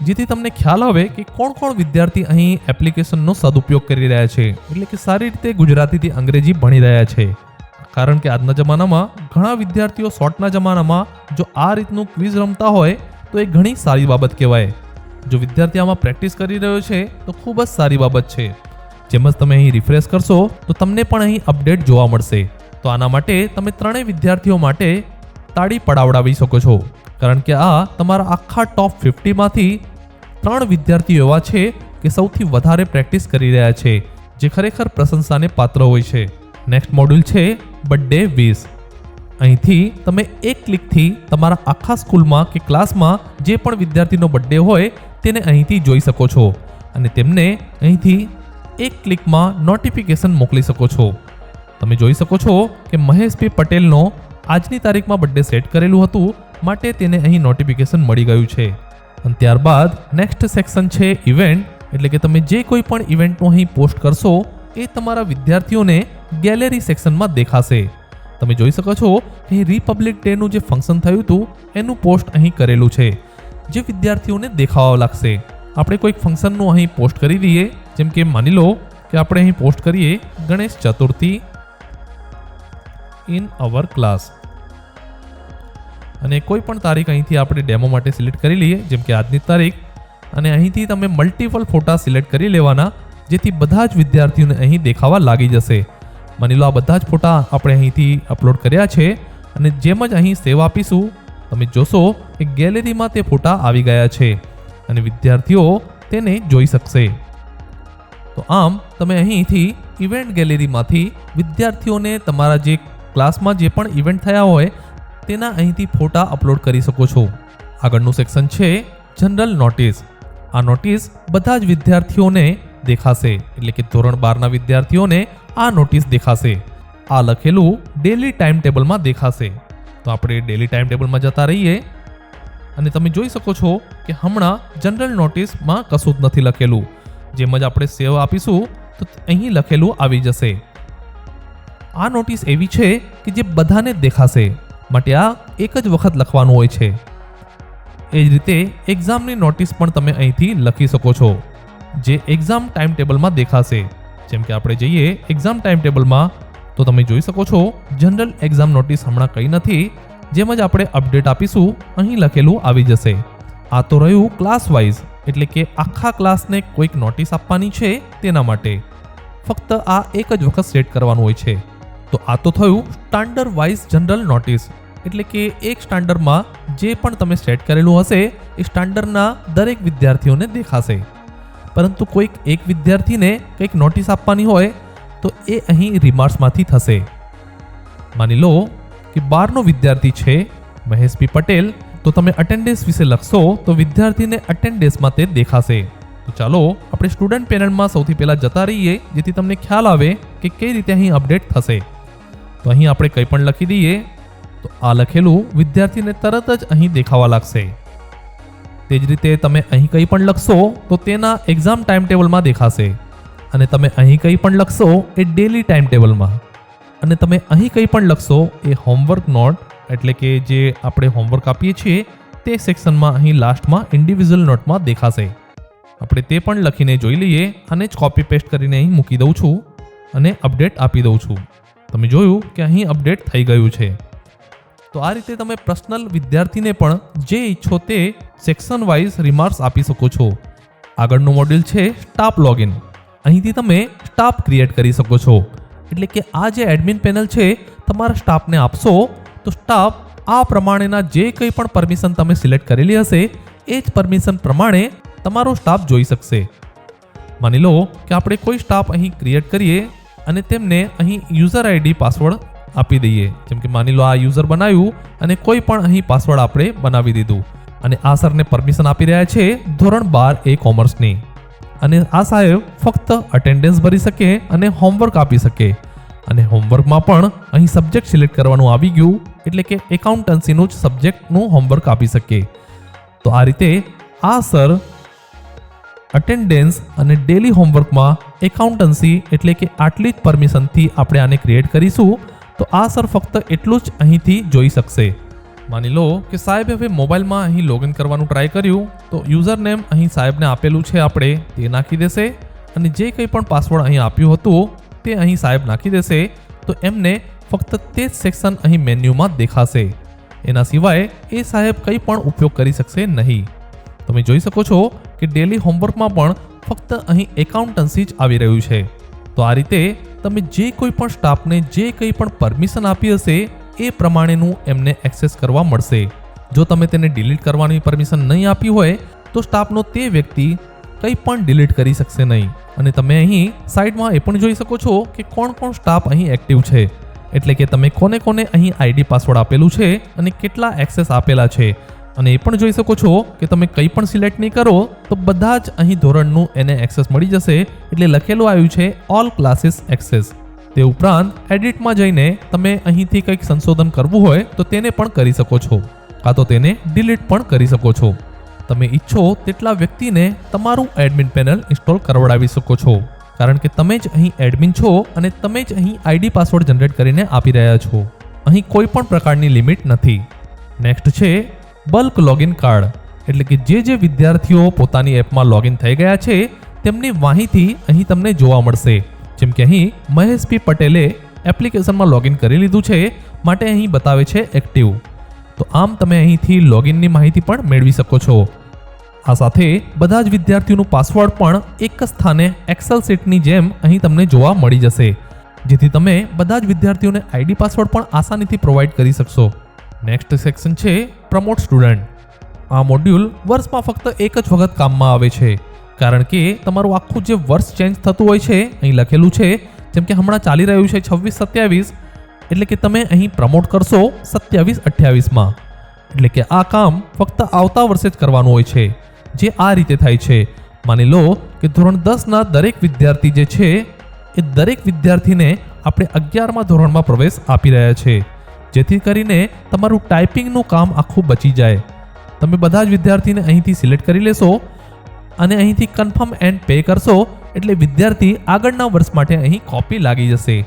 જેથી તમને ખ્યાલ આવે કે કોણ કોણ વિદ્યાર્થી અહીં એપ્લિકેશનનો સદુપયોગ કરી રહ્યા છે એટલે કે સારી રીતે ગુજરાતીથી અંગ્રેજી ભણી રહ્યા છે. કારણ કે આજના જમાનામાં ઘણા વિદ્યાર્થીઓ શોર્ટના જમાનામાં જો આ રીતનું ક્વિઝ રમતા હોય તો એ ઘણી સારી બાબત કહેવાય. જો વિદ્યાર્થી આમાં પ્રેક્ટિસ કરી રહ્યો છે તો ખૂબ જ સારી બાબત છે. જેમ જ તમે અહીં રિફ્રેશ કરશો તો તમને પણ અહીં અપડેટ જોવા મળશે. તો આના માટે તમે ત્રણેય વિદ્યાર્થીઓ માટે તાળી પડાવડાવી શકો છો કારણ કે આ તમારા આખા ટોપ 50માંથી 3 વિદ્યાર્થીઓ એવા છે કે સૌથી વધારે પ્રેક્ટિસ કરી રહ્યા છે, જે ખરેખર પ્રશંસાને પાત્ર હોય છે. નેક્સ્ટ મોડ્યુલ છે બર્થડે વિશ. અહીંથી તમે એક ક્લિકથી તમારા આખા સ્કૂલમાં કે ક્લાસમાં જે પણ વિદ્યાર્થીનો બર્થડે હોય તેને અહીંથી જોઈ શકો છો અને તેમને અહીંથી એક ક્લિકમાં નોટિફિકેશન મોકલી શકો છો. તમે જોઈ શકો છો કે મહેશ પી પટેલનો આજની તારીખમાં બર્થડે સેટ કરેલું હતું, માટે તેને અહીં નોટિફિકેશન મળી ગયું છે. અને ત્યારબાદ નેક્સ્ટ સેક્શન છે ઇવેન્ટ, એટલે કે તમે જે કોઈ પણ ઇવેન્ટનું અહીં પોસ્ટ કરશો એ તમારા વિદ્યાર્થીઓને ગેલેરી સેક્શનમાં દેખાશે. તમે જોઈ શકો છો કે રિપબ્લિક ડેનું જે ફંક્શન થયું હતું એનું પોસ્ટ અહીં કરેલું છે, જે વિદ્યાર્થીઓને દેખાવા લાગશે. આપણે કોઈક ફંક્શનનું અહીં પોસ્ટ કરી દઈએ, જેમ કે માની લો કે આપણે અહીં પોસ્ટ કરીએ Ganesh Chaturthi in our class, અને કોઈ પણ તારીખ અહીંથી આપણે ડેમો માટે સિલેક્ટ કરી લઈએ, જેમ કે આજની તારીખ. અને અહીંથી તમે મલ્ટિપલ ફોટા સિલેક્ટ કરી લેવાના, જેથી બધા જ વિદ્યાર્થીઓને અહીં દેખાવા લાગી જશે. માની લો આ બધા જ ફોટા આપણે અહીંથી અપલોડ કર્યા છે, અને જેમ જ અહીં સેવ આપીશું તમે જોશો કે ગેલેરીમાં તે ફોટા આવી ગયા છે અને વિદ્યાર્થીઓ તેને જોઈ શકશે. તો આમ તમે અહીંથી ઇવેન્ટ ગેલેરીમાંથી વિદ્યાર્થીઓને તમારા જે ક્લાસમાં જે પણ ઇવેન્ટ થયા હોય તેના અહીંથી ફોટા અપલોડ કરી શકો છો. આગળનું સેક્શન છે જનરલ નોટિસ. આ નોટિસ બધા જ વિદ્યાર્થીઓને દેખાશે, એટલે કે ધોરણ 12ના વિદ્યાર્થીઓને આ નોટિસ દેખાશે. આ લખેલું ડેલી ટાઈમ ટેબલમાં દેખાશે. તો આપણે ડેલી ટાઈમ ટેબલમાં જતા રહીએ અને તમે જોઈ શકો છો કે હમણાં જનરલ નોટિસમાં કશું જ નથી લખેલું. જેમ જ આપણે સેવ આપીશું તો અહીં લખેલું આવી જશે. આ નોટિસ એવી છે કે જે બધાને દેખાશે, માટે આ એક જ વખત લખવાનું હોય છે. એ જ રીતે એક્ઝામની નોટિસ પણ તમે અહીંથી લખી શકો છો, જે એક્ઝામ ટાઈમ ટેબલમાં દેખાશે. જેમ કે આપણે જઈએ એક્ઝામ ટાઈમ ટેબલમાં, તો તમે જોઈ શકો છો જનરલ એક્ઝામ નોટિસ હમણાં કંઈ નથી. જેમ જ આપણે અપડેટ આપીશું અહીં લખેલું આવી જશે. આ તો રહ્યું ક્લાસ વાઇઝ, એટલે કે આખા ક્લાસને કોઈક નોટિસ આપવાની છે તેના માટે. ફક્ત આ એક જ વખત સેટ કરવાનું હોય છે. તો આ તો થયું સ્ટાન્ડર્ડ વાઇઝ જનરલ નોટિસ, એટલે કે એક સ્ટાન્ડર્ડમાં જે પણ તમે સેટ કરેલું હશે એ સ્ટાન્ડર્ડના દરેક વિદ્યાર્થીઓને દેખાશે. પરંતુ કોઈક એક વિદ્યાર્થીને કંઈક નોટિસ આપવાની હોય તો એ અહીં રિમાર્ક્સમાંથી થશે. માની લો કે 12નો વિદ્યાર્થી છે મહેશ પી પટેલ, તો તમે અટેન્ડન્સ વિશે લખશો તો વિદ્યાર્થીને અટેન્ડન્સમાં તે દેખાશે. તો ચાલો આપણે સ્ટુડન્ટ પેનલમાં સૌથી પહેલાં જતા રહીએ, જેથી તમને ખ્યાલ આવે કે કઈ રીતે અહીં અપડેટ થશે. તો અહીં આપણે કંઈ પણ લખી દઈએ તો આ લખેલું વિદ્યાર્થીને તરત જ અહીં દેખાવા લાગશે. તે જ રીતે તમે અહીં કંઈ પણ લખશો તો તેના એક્ઝામ ટાઈમ ટેબલમાં દેખાશે, અને તમે અહીં કંઈ પણ લખશો એ ડેલી ટાઈમ ટેબલમાં, અને તમે અહીં કંઈ પણ લખશો એ હોમવર્ક નોટ, એટલે કે જે આપણે હોમવર્ક આપીએ છીએ તે સેક્શનમાં અહીં લાસ્ટમાં ઇન્ડિવિજ્યુઅલ નોટમાં દેખાશે. આપણે તે પણ લખીને જોઈ લઈએ, અને જ કોપી પેસ્ટ કરીને અહીં મૂકી દઉં છું અને અપડેટ આપી દઉં છું. તમે જોયું કે અહીં અપડેટ થઈ ગયું છે. તો આ રીતે તમે પર્સનલ વિદ્યાર્થીને પણ જે ઈચ્છો તે સેક્શન વાઇઝ રિમાર્ક્સ આપી શકો છો. આગળનું મોડ્યુલ છે સ્ટાફ લોગિન. અહીંથી તમે સ્ટાફ ક્રિએટ કરી શકો છો, એટલે કે આ જે એડમિન પેનલ છે તમારા સ્ટાફને આપશો તો સ્ટાફ આ પ્રમાણેના જે કંઈ પણ પરમિશન તમે સિલેક્ટ કરેલી હશે એ જ પરમિશન પ્રમાણે તમારો સ્ટાફ જોઈ શકશે. માની લો કે આપણે કોઈ સ્ટાફ અહીં ક્રિએટ કરીએ અને તેમને અહીં યુઝર આઈડી પાસવર્ડ આપી દઈએ. જેમ કે માની લો આ યુઝર બનાવ્યું અને કોઈ પણ અહીં પાસવર્ડ આપણે બનાવી દીધું, અને આ સરને પરમિશન આપી રહ્યા છે ધોરણ 12A કોમર્સની, અને આ સાહેબ ફક્ત અટેન્ડન્સ ભરી શકે અને હોમવર્ક આપી શકે. અને હોમવર્કમાં પણ અહીં સબ્જેક્ટ સિલેક્ટ કરવાનું આવી ગયું, એટલે કે એકાઉન્ટન્સીનું જ સબ્જેક્ટનું હોમવર્ક આપી શકે. તો આ રીતે આ સર અટેન્ડન્સ અને ડેલી હોમવર્કમાં એકાઉન્ટન્સી એટલે કે આટલી જ પરમિશનથી આપણે આને ક્રિએટ કરીશું, તો આ સર ફક્ત એટલું જ અહીંથી જોઈ શકશે. માની લો કે સાહેબે હવે મોબાઈલમાં અહીં લોગિન કરવાનું ટ્રાય કર્યું, તો યુઝર નેમ અહીં સાહેબને આપેલું છે આપણે તે નાખી દેશે, અને જે કંઈ પણ પાસવર્ડ અહીં આપ્યું હતું તે અહીં સાહેબ નાખી દેશે. તો એમને ફક્ત તે જ સેક્શન અહીં મેન્યુમાં દેખાશે. એના સિવાય એ સાહેબ કંઈ પણ ઉપયોગ કરી શકશે નહીં. તમે જોઈ શકો છો કે ડેલી હોમવર્કમાં પણ ફક્ત અહીં એકાઉન્ટન્સી જ આવી રહ્યું છે. તો આ રીતે તમે જે કોઈ પણ સ્ટાફને જે કંઈ પણ પરમિશન આપી હશે એ પ્રમાણેનું એમને એક્સેસ કરવા મળશે. જો તમે તેને ડિલીટ કરવાની પરમિશન નહીં આપી હોય તો સ્ટાફનો તે વ્યક્તિ કંઈ પણ ડિલીટ કરી શકશે નહીં. અને તમે અહીં સાઈડમાં એ પણ જોઈ શકો છો કે કોણ કોણ સ્ટાફ અહીં એક્ટિવ છે, એટલે કે તમે કોને કોને અહીં આઈડી પાસવર્ડ આપેલું છે અને કેટલા એક્સેસ આપેલા છે. અને એ પણ જોઈ શકો છો કે તમે કંઈ પણ સિલેક્ટ નહીં કરો તો બધા જ અહીં ધોરણનું એને એક્સેસ મળી જશે. એટલે લખેલું આવ્યું છે ઓલ ક્લાસીસ એક્સેસ. તે ઉપરાંત એડિટમાં જઈને તમે અહીંથી કંઈક સંશોધન કરવું હોય તો તેને પણ કરી શકો છો, કાં તો તેને ડિલીટ પણ કરી શકો છો. તમે ઈચ્છો તેટલા વ્યક્તિને તમારું એડમિન પેનલ ઇન્સ્ટોલ કરાવડાવી શકો છો, કારણ કે તમે જ અહીં એડમિન છો અને તમે જ અહીં આઈડી પાસવર્ડ જનરેટ કરીને આપી રહ્યા છો. અહીં કોઈ પણ પ્રકારની લિમિટ નથી. નેક્સ્ટ છે બલ્ક લોગિન કાર્ડ, એટલે કે જે વિદ્યાર્થીઓ પોતાની એપમાં લોગિન થઈ ગયા છે તેમની માહિતી અહીં તમને જોવા મળશે. જેમ કે અહીં મહેશ પી પટેલે એપ્લિકેશનમાં લોગિન કરી લીધું છે માટે અહીં બતાવે છે એક્ટિવ. તો આમ તમે અહીંથી લોગિનની માહિતી પણ મેળવી શકો છો. આ સાથે બધા જ વિદ્યાર્થીઓનું પાસવર્ડ પણ એક જ સ્થાને એક્સેલ શીટની જેમ અહીં તમને જોવા મળી જશે, જેથી તમે બધા જ વિદ્યાર્થીઓને આઈડી પાસવર્ડ પણ આસાનીથી પ્રોવાઈડ કરી શકશો. નેક્સ્ટ સેક્શન છે પ્રમોટ સ્ટુડન્ટ. આ મોડ્યુલ વર્ષમાં ફક્ત એક જ વખત કામમાં આવે છે, કારણ કે તમારું આખું જે વર્ષ ચેન્જ થતું હોય છે અહીં લખેલું છે. જેમ કે હમણાં ચાલી રહ્યું છે 26-27, એટલે કે તમે અહીં પ્રમોટ કરશો 27-28માં. એટલે કે આ કામ ફક્ત આવતા વર્ષે જ કરવાનું હોય છે, જે આ રીતે થાય છે. માની લો કે ધોરણ 10ના દરેક વિદ્યાર્થી જે છે એ દરેક વિદ્યાર્થીને આપણે 11મા ધોરણમાં પ્રવેશ આપી રહ્યા છે, જેથી કરીને તમારું ટાઈપિંગનું કામ આખું બચી જાય. તમે બધા જ વિદ્યાર્થીને અહીંથી સિલેક્ટ કરી લેશો અને અહીંથી કન્ફર્મ એન્ડ પે કરશો, એટલે વિદ્યાર્થી આગળના વર્ષ માટે અહીં કોપી લાગી જશે.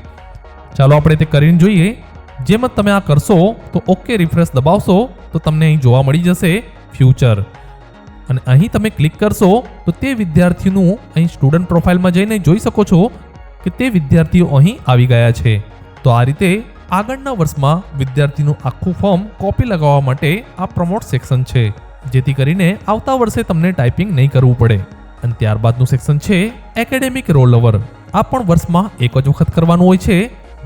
ચાલો આપણે તે કરીને જોઈએ. જેમ જ તમે આ કરશો તો ઓકે રિફ્રેશ દબાવશો તો તમને અહીં જોવા મળી જશે ફ્યુચર, અને અહીં તમે ક્લિક કરશો તો તે વિદ્યાર્થીનું અહીં સ્ટુડન્ટ પ્રોફાઇલમાં જઈને જોઈ શકો છો કે તે વિદ્યાર્થીઓ અહીં આવી ગયા છે. તો આ રીતે આગળના વર્ષમાં વિદ્યાર્થીનું આખું ફોર્મ કોપી લગાવવા માટે આ પ્રમોટ સેક્શન છે, જેથી કરીને આવતા વર્ષે તમને ટાઈપિંગ નહીં કરવું પડે. અને ત્યારબાદનું સેક્શન છે એકેડેમિક રોલ ઓવર. આ પણ વર્ષમાં એક જ વખત કરવાનું હોય છે.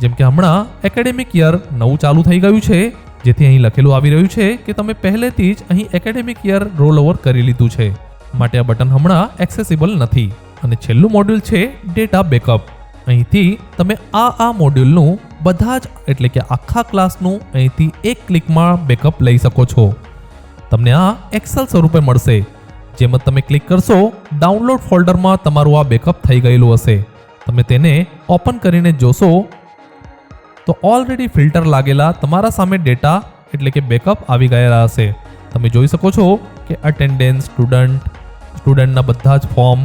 જેમ કે હમણાં એકેડેમિક યર નવું ચાલુ થઈ ગયું છે, જેથી અહીં લખેલું આવી રહ્યું છે કે તમે પહેલેથી જ અહીં એકેડેમિક યર રોલ ઓવર કરી લીધું છે, માટે આ બટન હમણાં એક્સેસિબલ નથી. અને છેલ્લું મોડ્યુલ છે ડેટા બેકઅપ. અહીંથી તમે આ મોડ્યુલનું બધા જ એટલે કે આખા ક્લાસનું અહીંથી એક ક્લિકમાં બેકઅપ લઈ શકો છો. તમને આ એક્સેલ સ્વરૂપે મળશે. જેમ જ તમે ક્લિક કરશો ડાઉનલોડ ફોલ્ડરમાં તમારું આ બેકઅપ થઈ ગયેલું હશે. તમે તેને ઓપન કરીને જોશો તો ઓલરેડી ફિલ્ટર લાગેલા તમારા સામે ડેટા એટલે કે બેકઅપ આવી ગયેલા હશે. તમે જોઈ શકો છો કે અટેન્ડન્સ, સ્ટુડન્ટના બધા જ form,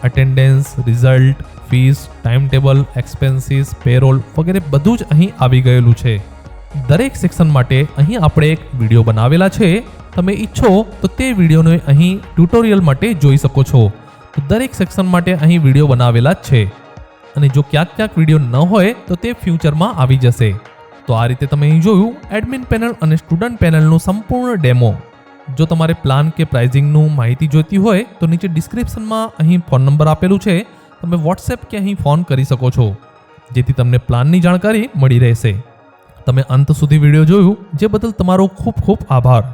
attendance, result, fees, time table, expenses, payroll વગેરે બધું જ અહીં આવી ગયેલું છે. દરેક સેક્શન માટે અહીં આપણે એક વિડીયો બનાવેલા છે. તમે ઈચ્છો તો તે વિડીયોને અહીં ટ્યુટોરિયલ માટે જોઈ શકો છો. તો દરેક સેક્શન માટે અહીં વિડીયો બનાવેલા જ છે, અને જો ક્યાંક વિડીયો ન હોય તો તે ફ્યુચરમાં આવી જશે. તો આ રીતે તમે અહીં જોયું એડમિન પેનલ અને સ્ટુડન્ટ પેનલનું સંપૂર્ણ ડેમો. જો તમારે પ્લાન કે પ્રાઇઝિંગનું માહિતી જોઈતી હોય તો નીચે ડિસ્ક્રિપ્શનમાં અહીં ફોન નંબર આપેલું છે. તમે વોટ્સએપ કે અહીં ફોન કરી શકો છો, જેથી તમને પ્લાનની જાણકારી મળી રહેશે. તમે અંત સુધી વિડીયો જોયું જે બદલ તમારો ખૂબ ખૂબ આભાર.